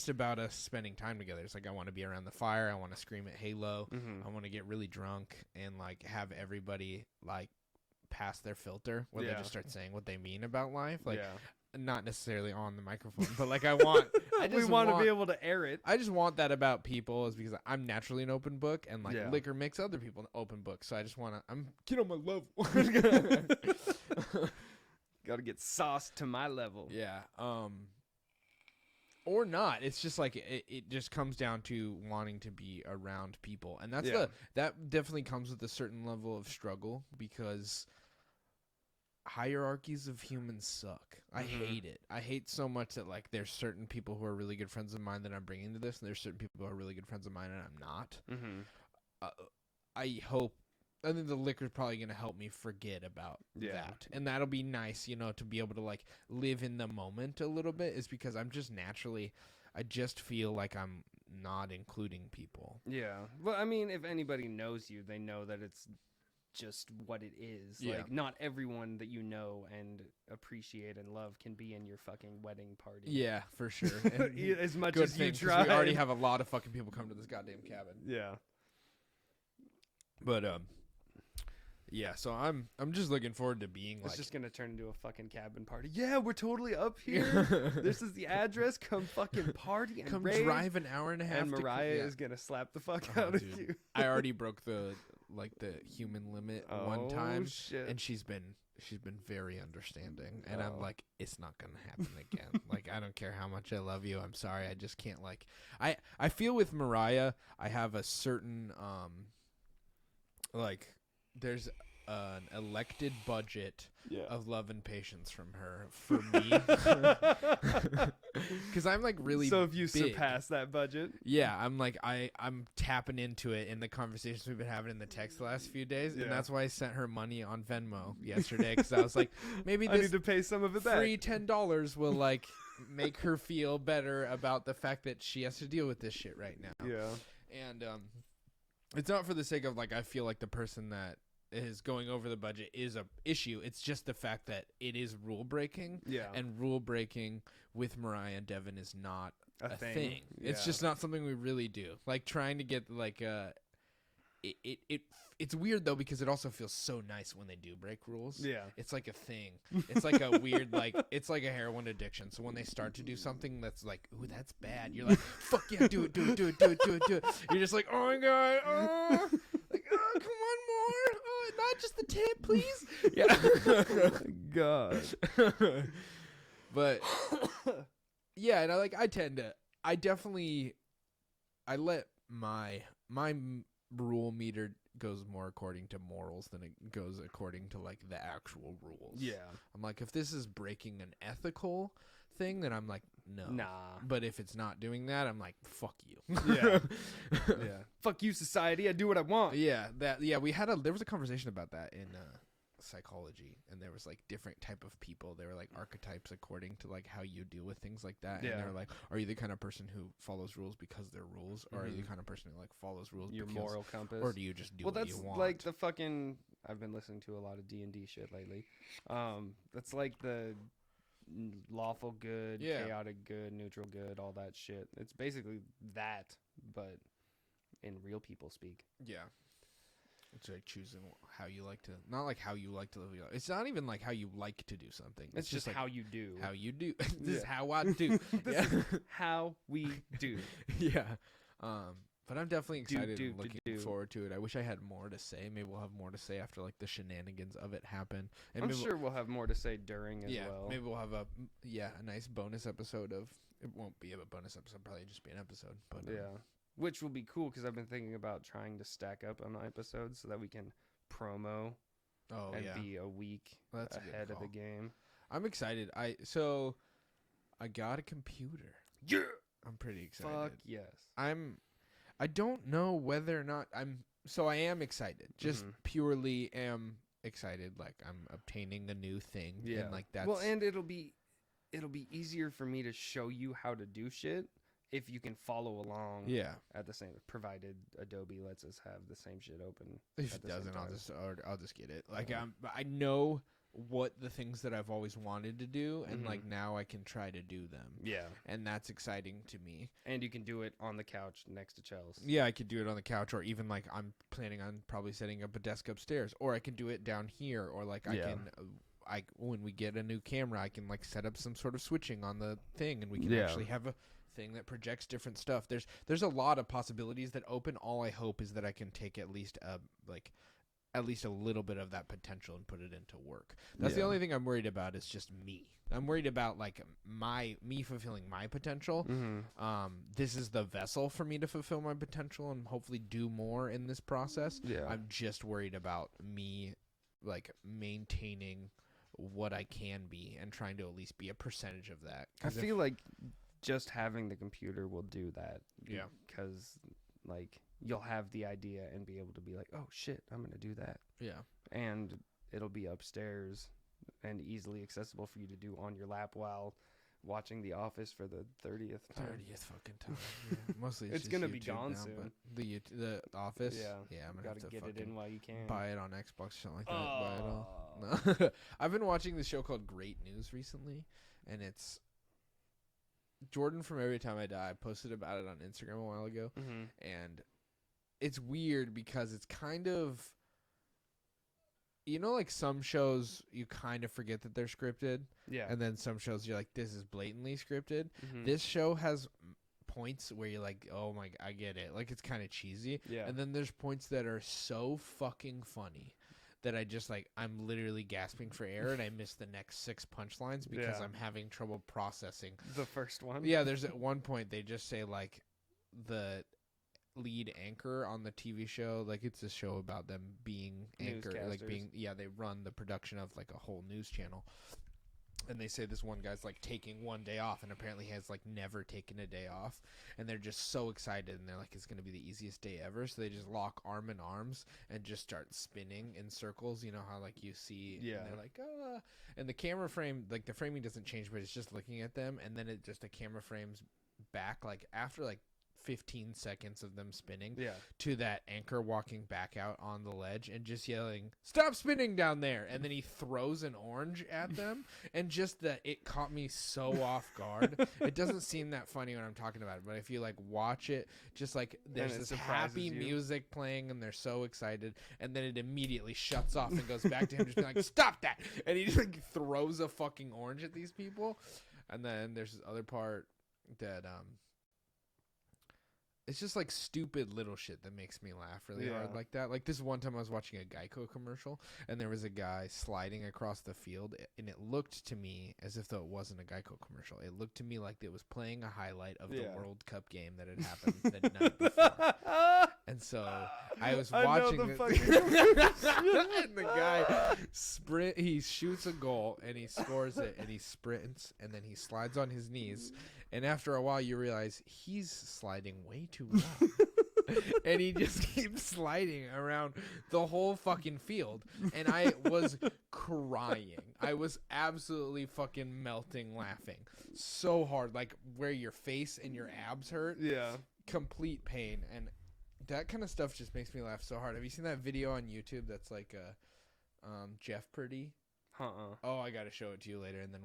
about us spending time together. It's like I want to be around the fire. I want to scream at Halo. Mm-hmm. I want to get really drunk and like have everybody like pass their filter where they just start saying what they mean about life. Like not necessarily on the microphone, but like I just want to be able to air it. I just want that about people is because I'm naturally an open book and like liquor makes other people an open book. So I just want to get on my level. Got to get sauced to my level. Yeah. Or not. It's just like it just comes down to wanting to be around people. And that definitely comes with a certain level of struggle because hierarchies of humans suck. I hate it. I hate so much that like there's certain people who are really good friends of mine that I'm bringing to this, and there's certain people who are really good friends of mine and I'm not. I hope. I think the liquor's probably going to help me forget about that. And that'll be nice, to be able to like live in the moment a little bit is because I'm just naturally, I just feel like I'm not including people. Yeah. Well, I mean, if anybody knows you, they know that it's just what it is. Yeah. Like not everyone that you know and appreciate and love can be in your fucking wedding party. Yeah, for sure. And as much good as thing, you 'cause try. we already have a lot of fucking people come to this goddamn cabin. Yeah. But yeah, so I'm just looking forward to being It's like just gonna turn into a fucking cabin party. Yeah, we're totally up here. This is the address. Come fucking party and come rave. drive an hour and a half. And Mariah is gonna slap the fuck out dude. of you. I already broke the human limit one time, shit. and she's been very understanding, and I'm like, it's not gonna happen again. Like, I don't care how much I love you. I'm sorry, I just can't. Like, I feel with Mariah, I have a certain like. There's an elected budget of love and patience from her for me. Because I'm like really So if you big. surpass that budget. Yeah, I'm like I'm tapping into it in the conversations we've been having in the text the last few days, and that's why I sent her money on Venmo yesterday because I was like, maybe I need to pay some of it back. free $10 will like make her feel better about the fact that she has to deal with this shit right now. Yeah. And it's not for the sake of like I feel like the person that is going over the budget is a issue. It's just the fact that it is rule breaking. Yeah. And rule breaking with Mariah and Devin is not a thing. Yeah. It's just not something we really do. Like trying to get like it's weird though because it also feels so nice when they do break rules. Yeah. It's like a thing. It's like a weird like it's like a heroin addiction. So when they start to do something that's like, ooh, that's bad, you're like, fuck yeah, do it. You're just like, oh my god, oh, like, oh, come on more. Oh, not just the tip, please. Yeah. God. But yeah, and I let my rule meter goes more according to morals than it goes according to like the actual rules. Yeah. I'm like, if this is breaking an ethical thing, then I'm like, no. Nah. But if it's not doing that, I'm like, fuck you. Yeah. Yeah. Fuck you, society. I do what I want. Yeah. There was a conversation about that in psychology, and there was like different type of people. There were like archetypes according to like how you deal with things like that. Yeah. And they're like, are you the kind of person who follows rules because they're rules, or are you the kind of person who like follows rules Your moral compass, or do you just do what you want? That's like the fucking. I've been listening to a lot of D&D shit lately. That's like the lawful good, chaotic good, neutral good, all that shit. It's basically that, but in real people speak. Yeah. It's like choosing how you like to, not like how you like to live your life. It's not even like how you like to do something. It's just like how you do. How you do. This is how I do. This is how we do. Yeah. But I'm definitely excited and looking forward to it. I wish I had more to say. Maybe we'll have more to say after like the shenanigans of it happen. And I'm sure we'll have more to say during as well. Maybe we'll have a nice bonus episode of. It won't be a bonus episode. Probably just be an episode. But which will be cool because I've been thinking about trying to stack up on episodes so that we can promo be a week ahead of the game. I'm excited. I got a computer. Yeah. I'm pretty excited. Fuck yes. I don't know whether or not I am excited. Just purely am excited. Like I'm obtaining a new thing. Yeah. And like that's well, and it'll be easier for me to show you how to do shit if you can follow along. Yeah. At the same, provided Adobe lets us have the same shit open. If it doesn't, I'll just get it. Like I know what the things that I've always wanted to do, and like now I can try to do them. Yeah. And that's exciting to me. And you can do it on the couch next to Chels. Yeah, I could do it on the couch, or even like I'm planning on probably setting up a desk upstairs, or I can do it down here, or like I can. When we get a new camera, I can like set up some sort of switching on the thing, and we can actually have a thing that projects different stuff. There's a lot of possibilities that open. All I hope is that I can take at least a little bit of that potential and put it into work. That's the only thing I'm worried about is just me. I'm worried about like me fulfilling my potential. This is the vessel for me to fulfill my potential and hopefully do more in this process. Yeah. I'm just worried about me like maintaining what I can be and trying to at least be a percentage of that. I feel like just having the computer will do that. Yeah. Because like you'll have the idea and be able to be like, oh shit, I'm going to do that. Yeah. And it'll be upstairs and easily accessible for you to do on your lap while watching The Office for the 30th time. 30th fucking time. Yeah. Mostly it's going to be gone soon. But the Office? Yeah. Yeah, I'm going to have to get it in while you can. Buy it on Xbox or something like that. Buy it all. No. I've been watching this show called Great News recently, and it's Jordan from Every Time I Die. I posted about it on Instagram a while ago, and it's weird because it's kind of, you know, like some shows you kind of forget that they're scripted. Yeah. And then some shows you're like, this is blatantly scripted. This show has points where you're like, oh my, I get it. Like it's kind of cheesy. Yeah. And then there's points that are so fucking funny that I just like, I'm literally gasping for air and I miss the next 6 punchlines because I'm having trouble processing. The first one? Yeah, there's at one point they just say like the lead anchor on the TV show, like it's a show about them being anchor, like being, they run the production of like a whole news channel. And they say this one guy's like taking one day off and apparently has like never taken a day off. And they're just so excited and they're like, it's going to be the easiest day ever. So they just lock arm in arms and just start spinning in circles. You know how like you see, and they're like, and the camera frame, like the framing doesn't change, but it's just looking at them. And then it just, the camera frames back like after like 15 seconds of them spinning to that anchor walking back out on the ledge and just yelling, stop spinning down there, and then he throws an orange at them. And just that, it caught me so off guard. It doesn't seem that funny when I'm talking about it, but if you like watch it, just like there's this happy music playing and they're so excited, and then it immediately shuts off and goes back to him just being like, stop that, and he just like throws a fucking orange at these people. And then there's this other part that it's just like stupid little shit that makes me laugh really hard like that. Like this one time I was watching a Geico commercial and there was a guy sliding across the field and it looked to me as if though it wasn't a Geico commercial. It looked to me like it was playing a highlight of the World Cup game that had happened the night before. And so I was watching and the guy he shoots a goal and he scores it and he sprints and then he slides on his knees. And after a while, you realize he's sliding way too long. And he just keeps sliding around the whole fucking field. And I was crying. I was absolutely fucking melting laughing. So hard. Like where your face and your abs hurt. Yeah. Complete pain. And that kind of stuff just makes me laugh so hard. Have you seen that video on YouTube that's like Jeff Purdy? Oh, I got to show it to you later. And then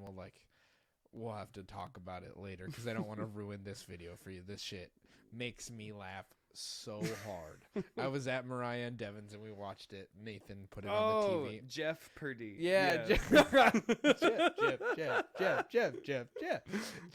we'll have to talk about it later because I don't want to ruin this video for you. This shit makes me laugh so hard. I was at Mariah and Devon's and we watched it. Nathan put it on the TV. Jeff Purdy. Yeah. Jeff.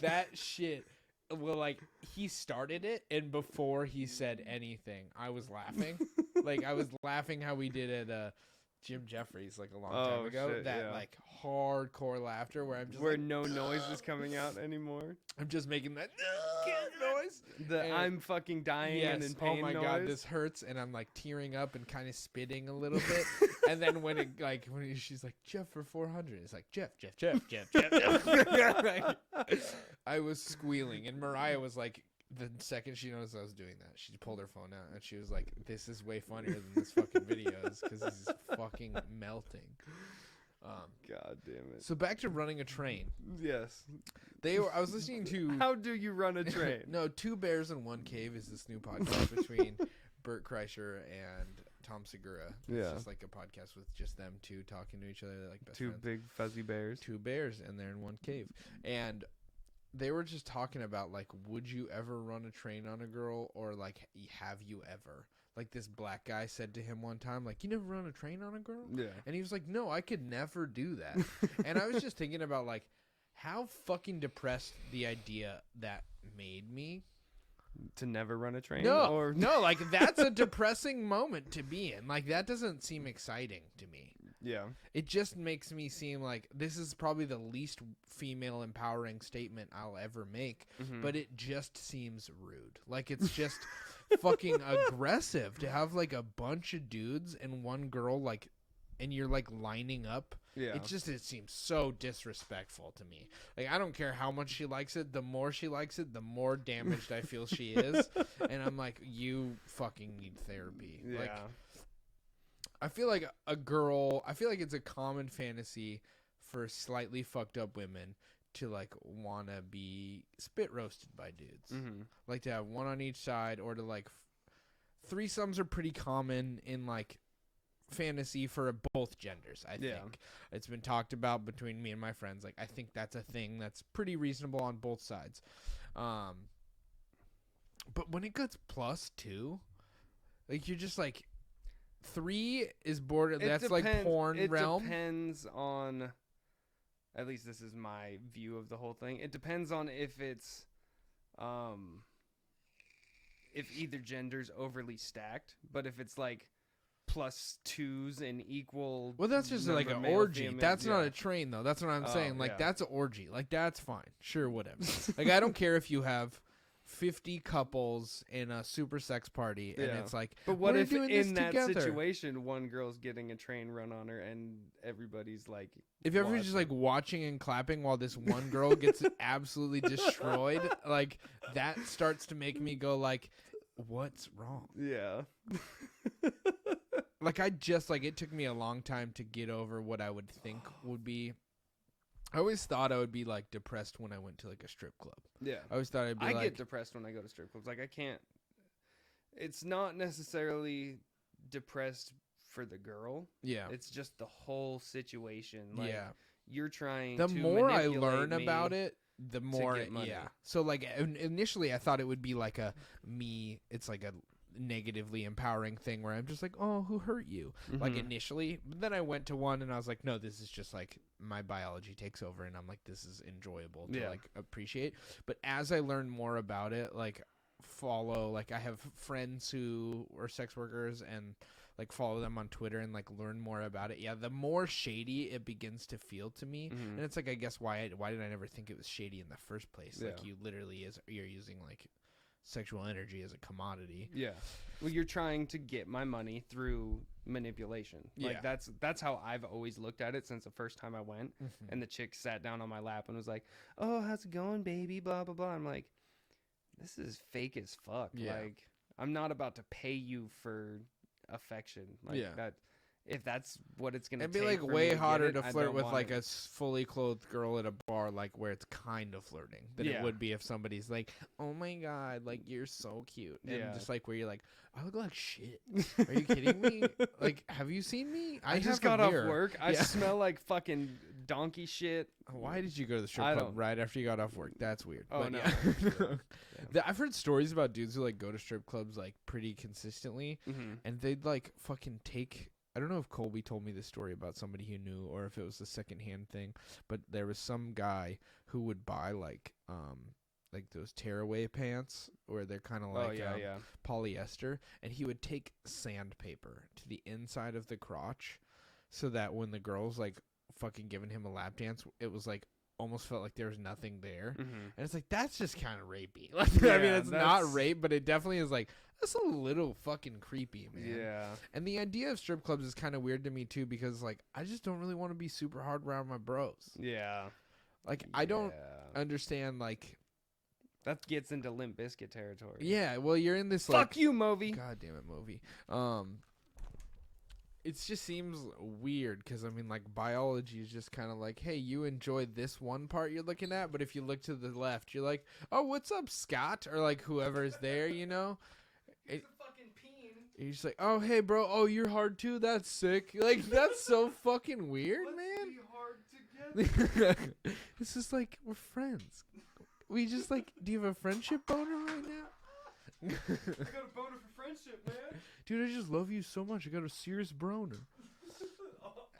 That shit. Well, like he started it, and before he said anything, I was laughing. Like I was laughing how we did at Jim Jeffries like a long time ago. Shit, that like hardcore laughter where I'm just where no noise is coming out anymore. I'm just making that noise. I'm fucking dying and in pain. Oh my noise. God, this hurts, and I'm like tearing up and kind of spitting a little bit. And then when she's like Jeff for 400, it's like Jeff. Like, I was squealing, and Mariah was like, the second she noticed I was doing that, she pulled her phone out, and she was like, "This is way funnier than this fucking video because this is fucking melting." God damn it. So back to running a train. Yes. I was listening to How do you run a train? No, Two Bears in One Cave is this new podcast between Bert Kreischer and Tom Segura. It's just like a podcast with just them two talking to each other like best friends. Two big fuzzy bears. Two bears, and they're in one cave. And they were just talking about, like, would you ever run a train on a girl, or, like, have you ever? Like, this black guy said to him one time, like, you never run a train on a girl? Yeah. And he was like, no, I could never do that. And I was just thinking about, like, how fucking depressed the idea that made me. To never run a train? No, no, like, that's a depressing moment to be in. Like, that doesn't seem exciting to me. Yeah. It just makes me seem like this is probably the least female empowering statement I'll ever make, but it just seems rude. Like, it's just fucking aggressive to have, like, a bunch of dudes and one girl, like, and you're, like, lining up. Yeah. It seems so disrespectful to me. Like, I don't care how much she likes it. The more she likes it, the more damaged I feel she is. And I'm like, you fucking need therapy. Yeah. Like, I feel like it's a common fantasy for slightly fucked up women to, like, want to be spit roasted by dudes. Like, to have one on each side, or to, like, threesomes are pretty common in, like, fantasy for both genders, I think. It's been talked about between me and my friends. Like, I think that's a thing that's pretty reasonable on both sides. But when it gets +2, like, you're just like, 3 is border. That's like porn realm. It depends on. At least this is my view of the whole thing. It depends on if it's, if either gender's overly stacked. But if it's like +2s in equal. Well, that's just like an orgy. That's not a train, though. That's what I'm saying. Like, that's an orgy. Like, that's fine. Sure, whatever. Like, I don't care if you have 50 couples in a super sex party, and it's like, but what if in that together? Situation one girl's getting a train run on her and everybody's like, if everybody's just like watching and clapping while this one girl gets absolutely destroyed, like, that starts to make me go like, what's wrong? Yeah. Like, it took me a long time to get over what I would think would be. I always thought I would be, like, depressed when I went to, like, a strip club. Yeah. I always thought I'd be I like... get depressed when I go to strip clubs. Like, I can't... It's not necessarily depressed for the girl. Yeah. It's just the whole situation. Like, yeah. You're trying the to more I manipulate learn me about it, the more... get money. Yeah. So, like, initially I thought it would be, like, it's like a negatively empowering thing where I'm just like, oh, who hurt you? Like, initially. But then I went to one and I was like, no, this is just, like, my biology takes over, and I'm like, this is enjoyable to like appreciate. But as I learn more about it, like, I have friends who are sex workers and, like, follow them on Twitter and, like, learn more about it. Yeah, the more shady it begins to feel to me, and it's like, I guess why did I never think it was shady in the first place? Yeah. Like, you literally you're using, like, sexual energy as a commodity. Yeah. Well, you're trying to get my money through manipulation. Like, that's how I've always looked at it since the first time I went. And the chick sat down on my lap and was like, oh, how's it going, baby? Blah, blah, blah. I'm like, this is fake as fuck. Yeah. Like, I'm not about to pay you for affection. Like, that. If that's what it's gonna it'd take, be like for way me to harder get it, to flirt with like it. a fully clothed girl at a bar, like where it's kind of flirting, than it would be if somebody's like, "Oh my god, like you're so cute," and just like where you're like, "I look like shit." Are you kidding me? Like, have you seen me? I just got off work. I smell like fucking donkey shit. Why did you go to the strip club right after you got off work? That's weird. Oh, but no. I've heard stories about dudes who like go to strip clubs like pretty consistently, and they'd like fucking take. I don't know if Colby told me this story about somebody he knew or if it was a secondhand thing, but there was some guy who would buy like those tearaway pants where they're kind of like polyester, and he would take sandpaper to the inside of the crotch so that when the girl's like fucking giving him a lap dance, it was like almost felt like there was nothing there. And it's like, that's just kind of rapey. Like, I mean, it's not rape, but it definitely is like, that's a little fucking creepy, man. Yeah. And the idea of strip clubs is kind of weird to me too, because like, I just don't really want to be super hard around my bros. Yeah. Like, I don't understand like That gets into Limp Bizkit territory. Yeah, well, you're in this Fuck you, Moby. God damn it, Moby. It just seems weird because I mean, like, biology is just kind of like, hey, you enjoy this one part you're looking at, but if you look to the left, you're like, oh, what's up, Scott, or like whoever's there, you know. He's a fucking peen. You're just like, oh, hey, bro, oh, you're hard too. That's sick. Like, that's so fucking weird, man. Be hard together. It's just like we're friends. We just like, do you have a friendship boner right now? I got a boner for friendship, man. Dude, I just love you so much. I got a serious broner.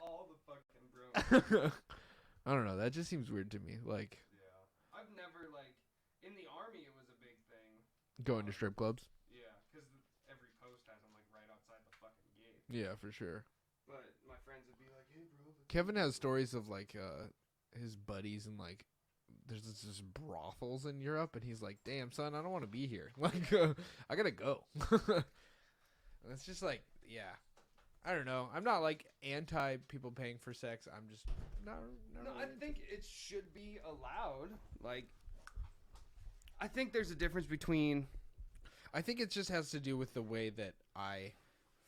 all the fucking bro. I don't know. That just seems weird to me. Like, yeah, I've never like in the army. It was a big thing. Going to strip clubs. Yeah, because every post has them like right outside the fucking gate. Yeah, for sure. But my friends would be like, "Hey, bro." Kevin has stories of like his buddies and like there's this brothels in Europe, and he's like, "Damn, son, I don't want to be here. Like, I gotta go." And it's just like, yeah, I don't know. I'm not like anti people paying for sex. I'm just not No, really I think it should be allowed. Like, I think there's a difference between. I think it just has to do with the way that I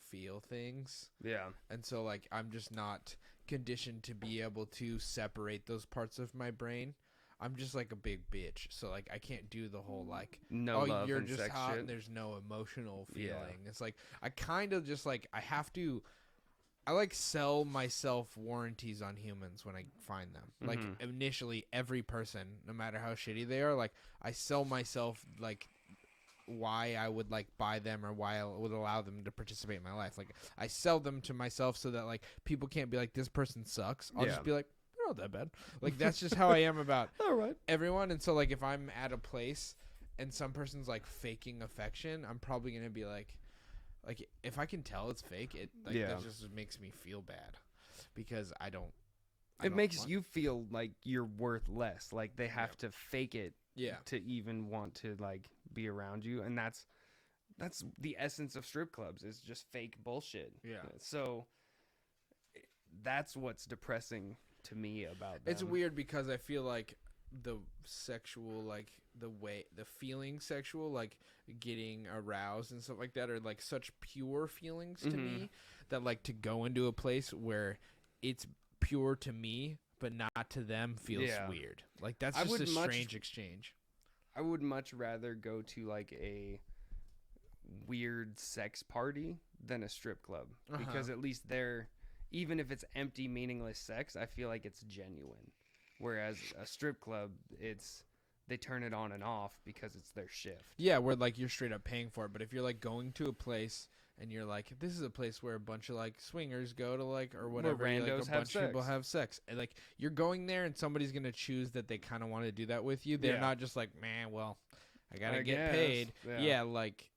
feel things. Yeah. And so, like, I'm just not conditioned to be able to separate those parts of my brain. I'm just like a big bitch. So, like, I can't do the whole, like, No oh, love you're and just sex hot shit. and there's no emotional feeling. Yeah. It's like, I kind of just, like, I like sell myself warranties on humans when I find them. Like, initially, every person, no matter how shitty they are, like, I sell myself, like, why I would like buy them or why I would allow them to participate in my life. Like, I sell them to myself so that like people can't be like, this person sucks. I'll just be like, they're not that bad. Like, that's just how I am about All right. everyone. And so like if I'm at a place and some person's like faking affection, I'm probably gonna be like if I can tell it's fake, it like that just makes me feel bad because I don't makes you feel like you're worth less. Like they have to fake it to even want to like be around you, and that's the essence of strip clubs is just fake bullshit. Yeah. So that's what's depressing to me about them. It's weird because I feel like the sexual, like the feeling sexual, like getting aroused and stuff like that are like such pure feelings to me that like to go into a place where it's pure to me but not to them feels weird. Like that's just a strange exchange. I would much rather go to like a weird sex party than a strip club because at least they're, even if it's empty, meaningless sex, I feel like it's genuine. Whereas a strip club, they turn it on and off because it's their shift. Yeah, where like you're straight up paying for it. But if you're like going to a place and you're like, this is a place where a bunch of like swingers go to like or whatever, where randos like, a bunch of people have sex, and like you're going there and somebody's gonna choose that they kind of want to do that with you. They're not just like, man, well, I gotta get paid. Yeah, like,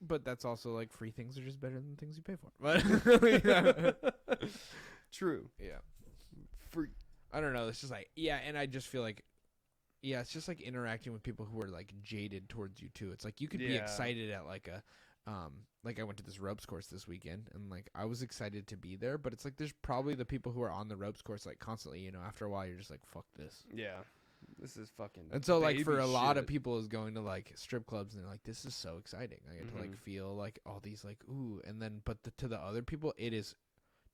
but that's also like free things are just better than things you pay for. But true. Yeah. Free. I don't know. It's just like, yeah, and I just feel like, yeah, it's just like interacting with people who are like jaded towards you too. It's like you could be excited at like a, like I went to this ropes course this weekend and like I was excited to be there, but it's like there's probably the people who are on the ropes course like constantly, you know, after a while you're just like, fuck this. Yeah. This is fucking. And so like for a lot of people is going to like strip clubs and they're like, this is so exciting. I get to like feel like all these like, ooh, and then but to the other people it is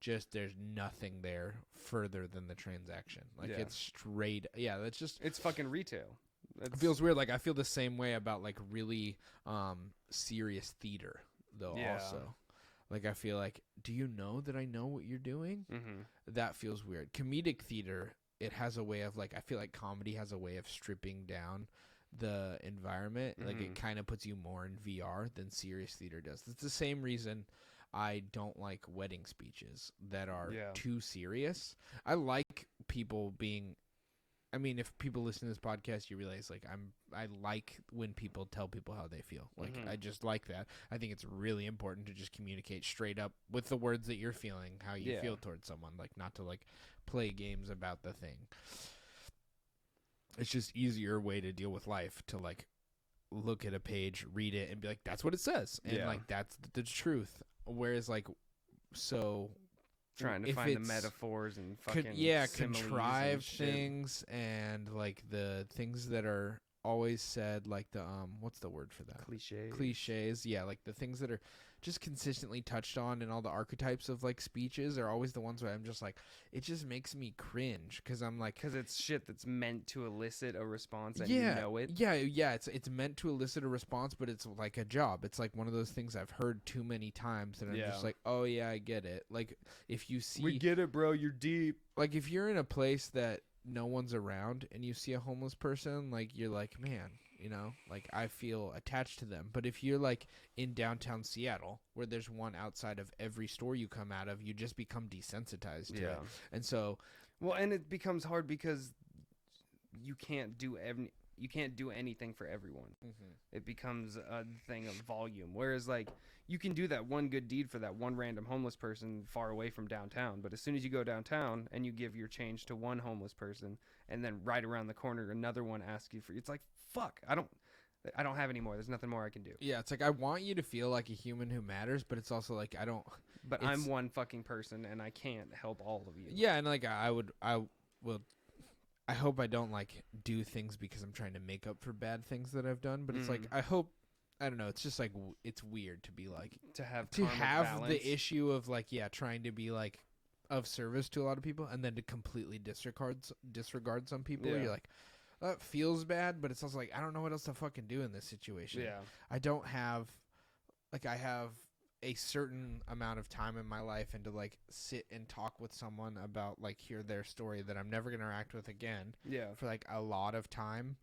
just there's nothing there further than the transaction. Like it's straight. Yeah, that's just it's fucking retail. It feels weird. Like I feel the same way about like really serious theater though. Also, like I feel like, do you know that I know what you're doing? That feels weird. Comedic theater, it has a way of like, I feel like comedy has a way of stripping down the environment. Like it kind of puts you more in VR than serious theater does. It's the same reason I don't like wedding speeches that are too serious. I like people being, I mean, if people listen to this podcast, you realize like I like when people tell people how they feel. Like I just like that. I think it's really important to just communicate straight up with the words that you're feeling, how you feel towards someone, like not to like play games about the thing. It's just easier way to deal with life to like look at a page, read it, and be like, that's what it says, and like that's the truth. Whereas like, so trying to find the metaphors and fucking contrive things and like the things that are always said like the what's the word for that? Cliches. Yeah, like the things that are just consistently touched on, and all the archetypes of like speeches are always the ones where I'm just like, it just makes me cringe because I'm like, because it's shit that's meant to elicit a response, and yeah, you know it. yeah. It's meant to elicit a response, but it's like a job. It's like one of those things I've heard too many times that I'm just like, oh yeah, I get it. Like if you see, we get it, bro. You're deep. Like if you're in a place that no one's around and you see a homeless person, like you're like, man, you know, like I feel attached to them. But if you're like in downtown Seattle where there's one outside of every store you come out of, you just become desensitized to it. And so, well, and it becomes hard because you can't do anything for everyone. It becomes a thing of volume. Whereas like you can do that one good deed for that one random homeless person far away from downtown, but as soon as you go downtown and you give your change to one homeless person, and then right around the corner another one asks you for, it's like, fuck, I don't have any more. There's nothing more I can do. Yeah, it's like I want you to feel like a human who matters, but it's also like I don't. But I'm one fucking person, and I can't help all of you. Yeah, and like I will. I hope I don't like do things because I'm trying to make up for bad things that I've done. But it's like I hope. I don't know. It's just like it's weird to be like to have balance. The issue of like trying to be like of service to a lot of people, and then to completely disregard some people. You're like, that feels bad, but it's also like I don't know what else to fucking do in this situation. Yeah, I don't have like I have a certain amount of time in my life, and to like sit and talk with someone about like hear their story that I'm never gonna interact with again. Yeah, for like a lot of time.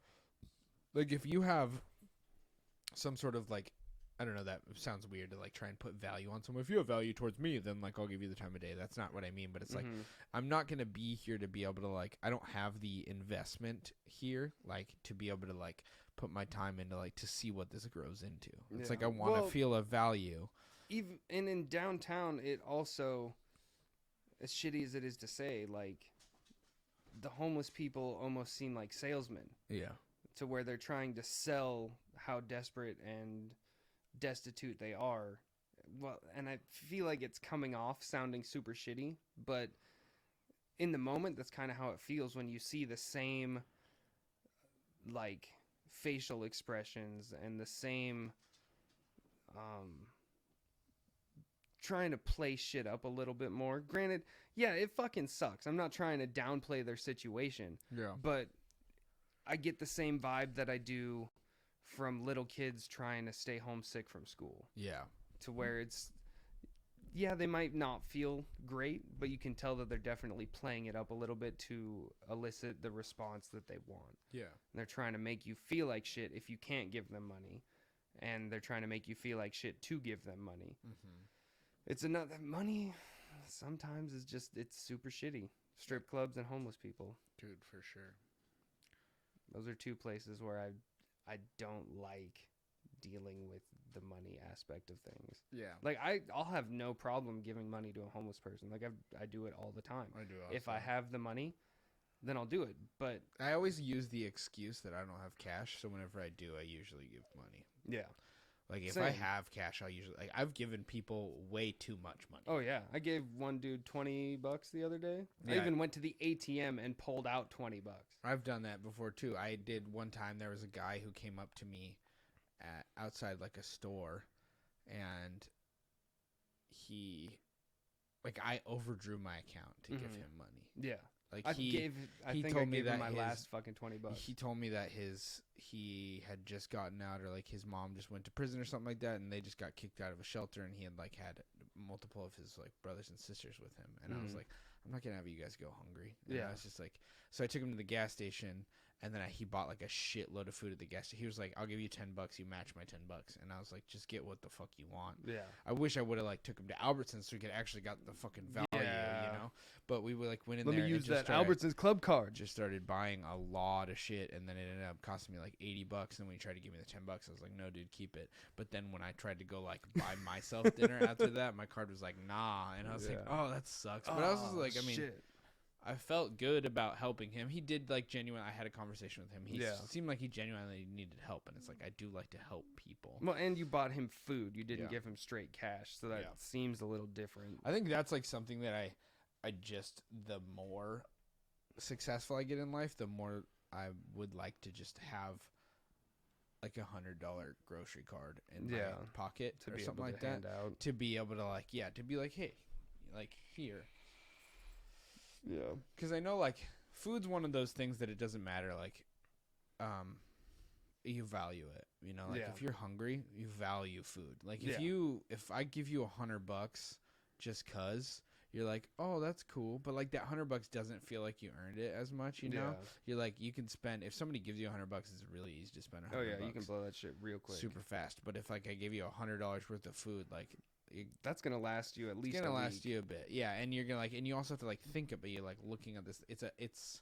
Like if you have some sort of like, I don't know, that sounds weird to like try and put value on someone. If you have value towards me, then like I'll give you the time of day. That's not what I mean, but it's like I'm not going to be here to be able to like, I don't have the investment here like to be able to like put my time into like to see what this grows into. It's like I want to feel a value. Even and in downtown, it also, as shitty as it is to say, like the homeless people almost seem like salesmen. Yeah. To where they're trying to sell how desperate and destitute they are. Well, and I feel like it's coming off sounding super shitty, but in the moment, that's kind of how it feels when you see the same, like, facial expressions and the same, trying to play shit up a little bit more. Granted, yeah, it fucking sucks. I'm not trying to downplay their situation. Yeah. But I get the same vibe that I do from little kids trying to stay homesick from school. Yeah. To where it's, yeah, they might not feel great, but you can tell that they're definitely playing it up a little bit to elicit the response that they want. Yeah. And they're trying to make you feel like shit if you can't give them money. And they're trying to make you feel like shit to give them money. It's another, money sometimes is just, it's super shitty. Strip clubs and homeless people. Dude, for sure. Those are two places where I don't like dealing with the money aspect of things. Yeah. Like I'll have no problem giving money to a homeless person. Like I do it all the time. I do also. If I have the money, then I'll do it. But I always use the excuse that I don't have cash, so whenever I do, I usually give money. Yeah. Like if I have cash, I'll usually like I've given people way too much money. Oh yeah, I gave one dude $20 the other day. Yeah. I even went to the ATM and pulled out $20. I've done that before too. I did one time. There was a guy who came up to me outside like a store, and I overdrew my account to give him money. Yeah. Like I think I gave him my last fucking $20. He told me that he had just gotten out, or like his mom just went to prison or something like that, and they just got kicked out of a shelter, and he had like had multiple of his like brothers and sisters with him, and I was like, I'm not gonna have you guys go hungry. And I was just like, so I took him to the gas station, and then he bought like a shitload of food at the gas station. He was like, I'll give you $10, you match my $10, and I was like, just get what the fuck you want. Yeah. I wish I would have like took him to Albertsons so we could actually got the fucking value, you know. But we like went in there. Let me use that Albertsons club card. Just started buying a lot of shit, and then it ended up costing me like $80. And when he tried to give me the $10, I was like, no, dude, keep it. But then when I tried to go like buy myself dinner after that, my card was like, nah, and I was like, oh, that sucks. But I was just like, I mean. Shit. I felt good about helping him. He did like genuine. I had a conversation with him. He seemed like he genuinely needed help, and it's like I do like to help people. Well, and you bought him food. You didn't give him straight cash, so that seems a little different. I think that's like something that I just the more successful I get in life, the more I would like to just have like $100 grocery card in my Yeah. pocket To or be something able like to that. hand out. To be able to like, yeah, to be like, hey, like here. Yeah. Because I know like food's one of those things that it doesn't matter. Like, you value it. You know, like Yeah. if you're hungry, you value food. Like if Yeah. if I give you $100 just cause, you're like, oh, that's cool. But like that $100 doesn't feel like you earned it as much. You know, Yeah. you're like, you can spend, if somebody gives you $100, it's really easy to spend $100. Oh yeah, you can blow that shit real quick. Super fast. But if like I give you $100 worth of food, like That's gonna last you at least. it's gonna a last week. you a bit. Yeah, and you're gonna like, and you also have to like think about, you're like looking at this. It's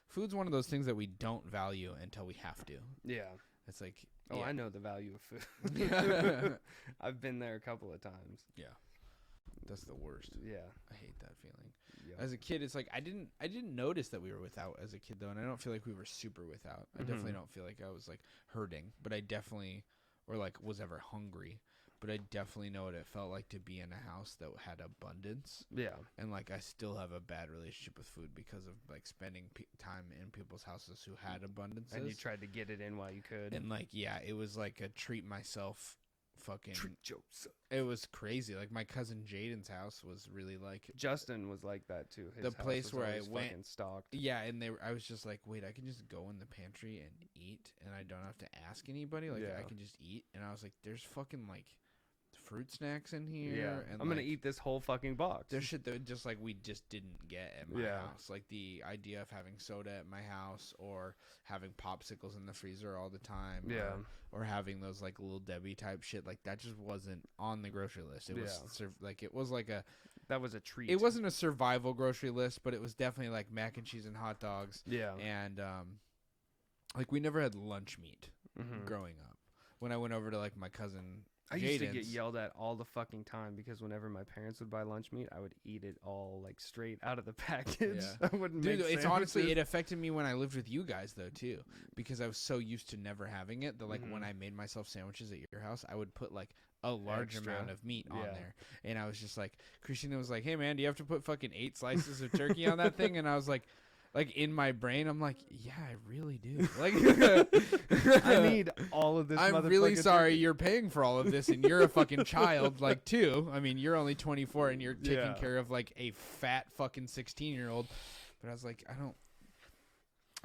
food's one of those things that we don't value until we have to. Yeah. It's like, Oh, yeah. I know the value of food. I've been there a couple of times. Yeah, that's the worst. Yeah. I hate that feeling. Yeah. As a kid, it's like I didn't notice that we were without as a kid though, and I don't feel like we were super without. I definitely don't feel like I was like hurting, but I definitely, or like was ever hungry. But I definitely know what it felt like to be in a house that had abundance. Yeah. And like I still have a bad relationship with food because of like spending time in people's houses who had abundances. And you tried to get it in while you could. And like, yeah, it was like a treat myself fucking. Treat yourself. It was crazy. Like my cousin Jaden's house was really like. Justin was like that too. His The house place was where I always went- fucking stocked. Yeah, and I was just like, wait, I can just go in the pantry and eat, and I don't have to ask anybody. Like Yeah. I can just eat, and I was like, there's fucking like fruit snacks in here. Yeah. And I'm gonna like, eat this whole fucking box. there's shit that just like we just didn't get at my Yeah. house. Like the idea of having soda at my house or having popsicles in the freezer all the time. Yeah. Or having those like Little Debbie type shit. Like that just wasn't on the grocery list. It was like it was like a. That was a treat. It wasn't a survival grocery list, but it was definitely like mac and cheese and hot dogs. Yeah. And like we never had lunch meat Mhm. growing up. When I went over to like my cousin I used to get Jaden's- yelled at all the fucking time because whenever my parents would buy lunch meat, I would eat it all like straight out of the package. Yeah. I wouldn't Dude, make it's honestly, sandwiches. it affected me when I lived with you guys though too, because I was so used to never having it that like when I made myself sandwiches at your house, I would put like a large Extra. amount of meat on Yeah. there, and I was just like, Christina was like, "Hey man, do you have to put fucking 8 slices of turkey on that thing?" And I was like in my brain, I'm like, "Yeah, I really do." Like, I need all of this. I'm really motherfucking sorry turkey. you're paying for all of this, and you're a fucking child, like too. I mean, you're only 24, and you're taking Yeah. care of like a fat fucking 16-year-old. But I was like, I don't.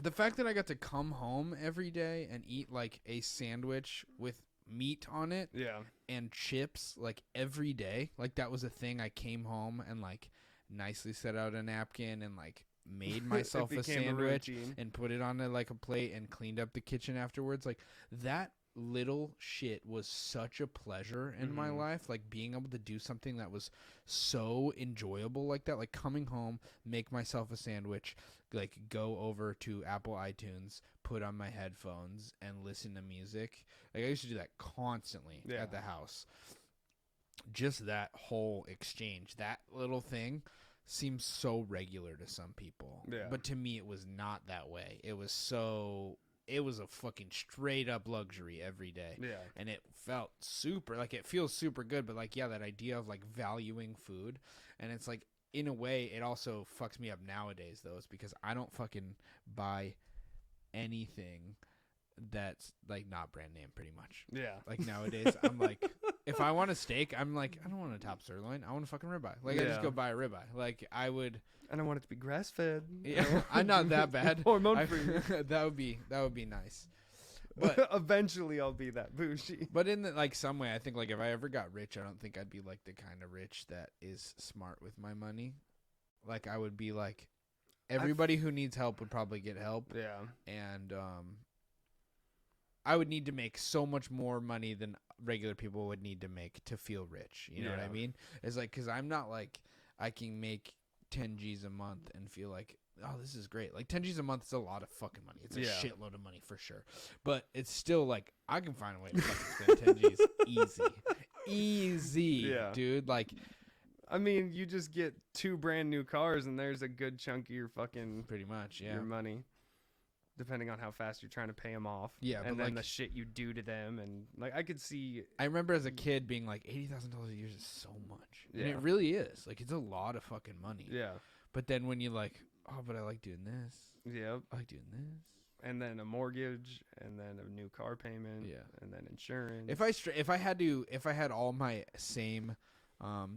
The fact that I got to come home every day and eat like a sandwich with meat on it Yeah. and chips like every day, like that was a thing. I came home and like nicely set out a napkin and like made myself It a became sandwich routine. and put it on like a plate and cleaned up the kitchen afterwards. Like that little shit was such a pleasure in my life. Like being able to do something that was so enjoyable like that, like coming home, make myself a sandwich, like go over to Apple iTunes, put on my headphones and listen to music. Like I used to do that constantly at the house. Just that whole exchange, that little thing seems so regular to some people. Yeah. But to me it was not that way. It was a fucking straight up luxury every day. Yeah. And it felt super, like it feels super good, but like, yeah, that idea of like valuing food. And it's like, in a way, it also fucks me up nowadays though. It's because I don't fucking buy anything that's like not brand name pretty much. Yeah. Like nowadays, I'm like, if I want a steak, I'm like, I don't want a top sirloin. I want a fucking ribeye. Like I just Yeah. go buy a ribeye. Like I would. And I want it to be grass fed. Yeah, I'm not that bad. Hormone free. that would be nice. But Eventually I'll be that bougie. But in the, like some way, I think like if I ever got rich, I don't think I'd be like the kind of rich that is smart with my money. Like I would be like, everybody who needs help would probably get help. Yeah. And I would need to make so much more money than regular people would need to make to feel rich. You know what I Yeah. mean? It's like, because I'm not like, I can make 10 G's a month and feel like, oh, this is great. Like 10 G's a month is a lot of fucking money. It's a Yeah. shitload of money for sure. But it's still like, I can find a way to fucking spend 10 G's easy, Yeah. dude. Like, I mean, you just get 2 brand new cars and there's a good chunk of your fucking pretty much, yeah. your money. Depending on how fast you're trying to pay them off. Yeah, And but then like- the shit you do to them. And like, I could see. I remember as a kid being like, $80,000 a year is so much. And Yeah. it really is. Like, it's a lot of fucking money. Yeah. But then when you like, oh, but I like doing this. Yep. I like doing this. and then a mortgage, and then a new car payment, and then insurance. If I had all my same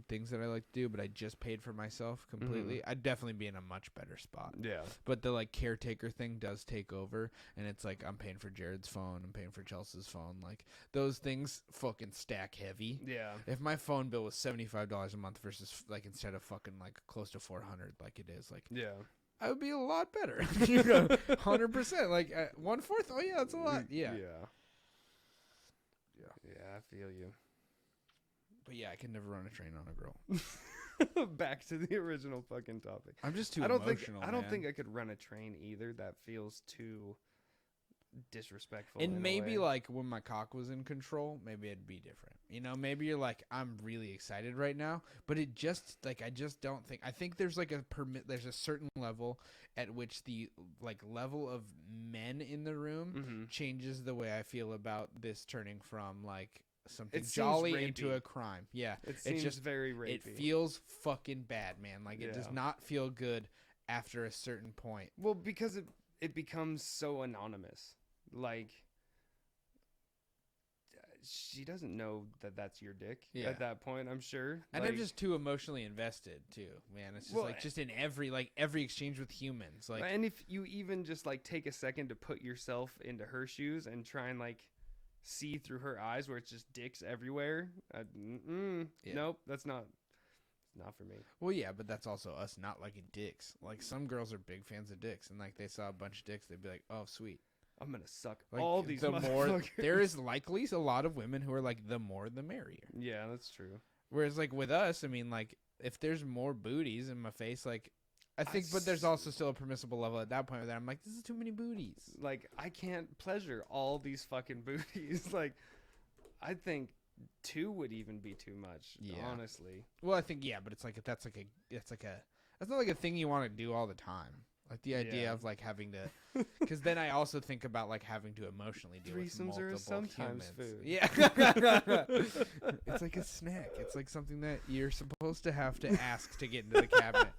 things that I like to do, but I just paid for myself completely, I'd definitely be in a much better spot. Yeah. But the like caretaker thing does take over, and it's like I'm paying for Jared's phone, I'm paying for Chelsea's phone. Like those things fucking stack heavy. Yeah. If my phone bill was $75 a month versus like instead of fucking like close to $400 like it is, like I would be a lot better. 100%. Like 1/4. Oh yeah, that's a lot. Yeah. Yeah, I feel you. But yeah, I can never run a train on a girl. Back to the original fucking topic. I'm just too emotional. I don't think I could run a train either. That feels too disrespectful. And maybe like when my cock was in control, maybe it'd be different. You know, maybe you're like, I'm really excited right now, but it just like I just don't think. I think there's like there's a certain level at which the like level of men in the room changes the way I feel about this turning from like something jolly into a crime. Yeah. It seems just very rapey. It feels fucking bad, man. Like it does not feel good after a certain point. Well, because it becomes so anonymous. Like she doesn't know that that's your dick at that point, I'm sure. And I'm just too emotionally invested too, man. It's just like just in every exchange with humans. Like, and if you even just like take a second to put yourself into her shoes and try and like see through her eyes where it's just dicks everywhere. Nope, that's not for me. Well, yeah, but that's also us not liking dicks. Like some girls are big fans of dicks, and like they saw a bunch of dicks, they'd be like, "Oh, sweet, I'm gonna suck like, all these motherfuckers." There is likely a lot of women who are like, the more the merrier. Yeah, that's true. Whereas like with us, I mean, like if there's more booties in my face, like. I think, but there's also still a permissible level at that point where I'm like, this is too many booties. Like, I can't pleasure all these fucking booties. Like, I think 2 would even be too much, honestly. Well, I think, but it's like, that's not like a thing you want to do all the time. Like the idea of like having to, because then I also think about like having to emotionally deal with multiple are sometimes humans. food. Yeah. It's like a snack. It's like something that you're supposed to have to ask to get into the cabinet.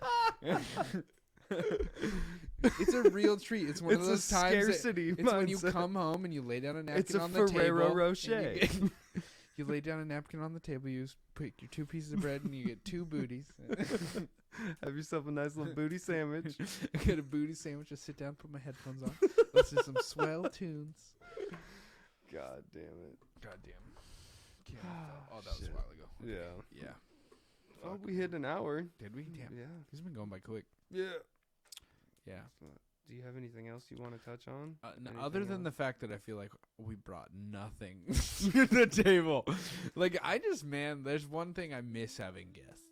It's a real treat. It's one of those times. Scarcity it's when you come home and you lay down a napkin on the table. It's a Ferrero Rocher. You lay down a napkin on the table. You put your 2 pieces of bread and you get 2 booties. Have yourself a nice little booty sandwich. Get a booty sandwich. Just sit down, put my headphones on, listen to some swell tunes. God damn it. God damn. Oh, that was a while ago. Okay. Yeah. Oh, we hit an hour. Did we? Damn. Yeah. This has been going by quick. Yeah. Yeah. Do you have anything else you want to touch on? No, other than the fact that I feel like we brought nothing to the table. Like, there's one thing I miss having guests.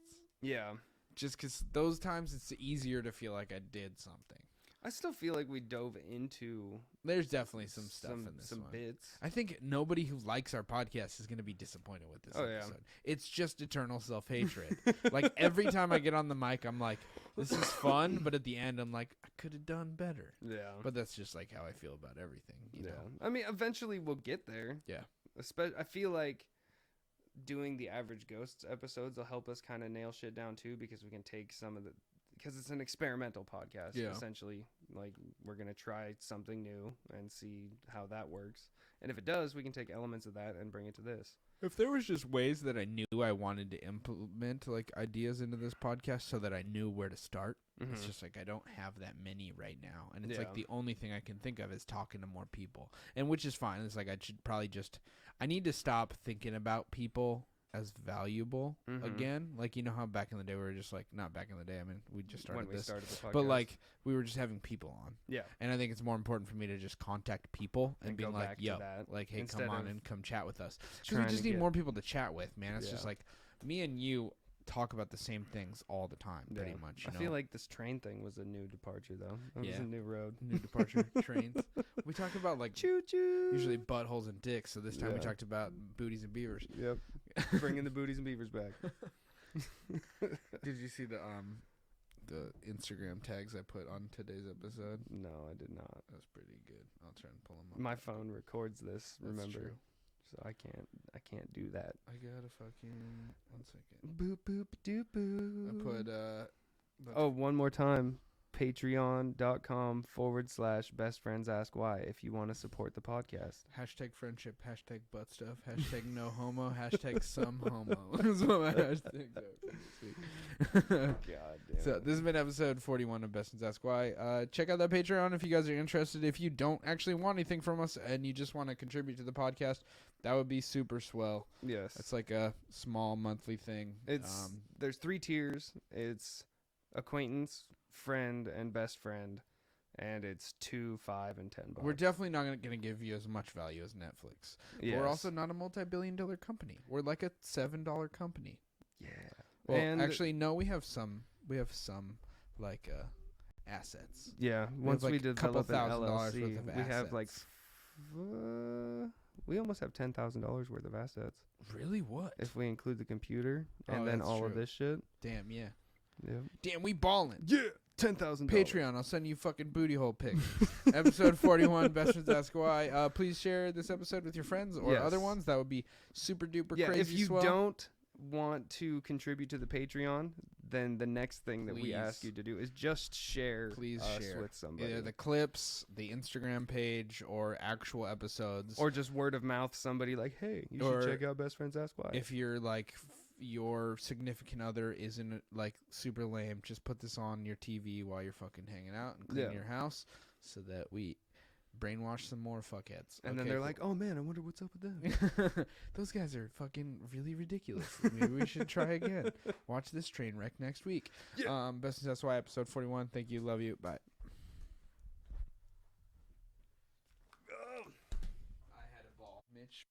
Yeah. Just because those times it's easier to feel like I did something. I still feel like we dove into. There's definitely some stuff in this some one. bits. I think nobody who likes our podcast is going to be disappointed with this episode. Yeah. It's just eternal self-hatred. Like every time I get on the mic, I'm like, this is fun, but at the end, I'm like, I could have done better. Yeah. But that's just like how I feel about everything. You know? I mean, eventually we'll get there. Yeah. I feel like doing the Average Ghosts episodes will help us kind of nail shit down too, because we can take some of the. Because it's an experimental podcast, essentially. Like, we're going to try something new and see how that works. And if it does, we can take elements of that and bring it to this. If there was just ways that I knew I wanted to implement, like, ideas into this podcast so that I knew where to start, it's just like I don't have that many right now. And it's like the only thing I can think of is talking to more people. And which is fine. It's like I should probably I need to stop thinking about people as valuable again. Like, you know how back in the day we were just like, not back in the day, I mean, we just started the podcast. But like we were just having people on. Yeah. And I think it's more important for me to just contact people and being like, yo, like, hey, come on and come chat with us. Because we just need more people to chat with, man. It's just like me and you talk about the same things all the time, pretty much. You know? I feel like this train thing was a new departure, though. It was a new road. New departure trains. We talk about, like, choo-choo. Usually buttholes and dicks, so this time we talked about booties and beavers. Yep. Bringing the booties and beavers back. Did you see the Instagram tags I put on today's episode? No, I did not. That was pretty good. I'll try and pull them up. My phone records this, remember? That's true. So I can't do that. I gotta fucking 1 second. Boop boop doop boop. I put one more time. patreon.com/bestfriendsaskWhy if you want to support the podcast. Hashtag friendship, hashtag butt stuff, hashtag no homo, hashtag some homo. That's what my hashtags are for this week. God damn. So this has been episode 41 of Best Friends Ask Why. Check out that Patreon if you guys are interested. If you don't actually want anything from us and you just want to contribute to the podcast, that would be super swell. Yes. It's like a small monthly thing. It's there's 3 tiers. It's acquaintance, friend, and best friend, and it's $2, $5, and $10. We're definitely not going to give you as much value as Netflix. Yes. We're also not a multi-billion-dollar company. We're like a $7 company. Yeah. Well, and actually, no. We have some like assets. Yeah. Once like we a couple develop an $1,000 worth LLC, of we have like assets. we almost have $10,000 worth of assets Really? What? if we include the computer Oh, and then that's all of true. this shit. Damn, yeah. Yeah. Damn, we ballin'. Yeah. $10,000. Patreon, I'll send you fucking booty hole pics. Episode 41, Best Friends Ask Why. Please share this episode with your friends or Yes. other ones. That would be super duper Yeah. crazy. If you swell. don't want to contribute to the Patreon, then the next thing that we ask Please. you to do is just share Please us share. with somebody. Either the clips, the Instagram page, or actual episodes. Or just word of mouth, somebody like, hey, you Or should check out Best Friends Ask Why. if you're like your significant other isn't like super lame, just put this on your TV while you're fucking hanging out and clean Yeah. your house so that we brainwash some more fuckheads. And then Okay, they're cool. like, oh man, I wonder what's up with them. Those guys are fucking really ridiculous. Maybe we should try again. Watch this train wreck next week. Yeah. Best That's Why episode 41. Thank you. Love you. Bye. I had a ball, Mitch.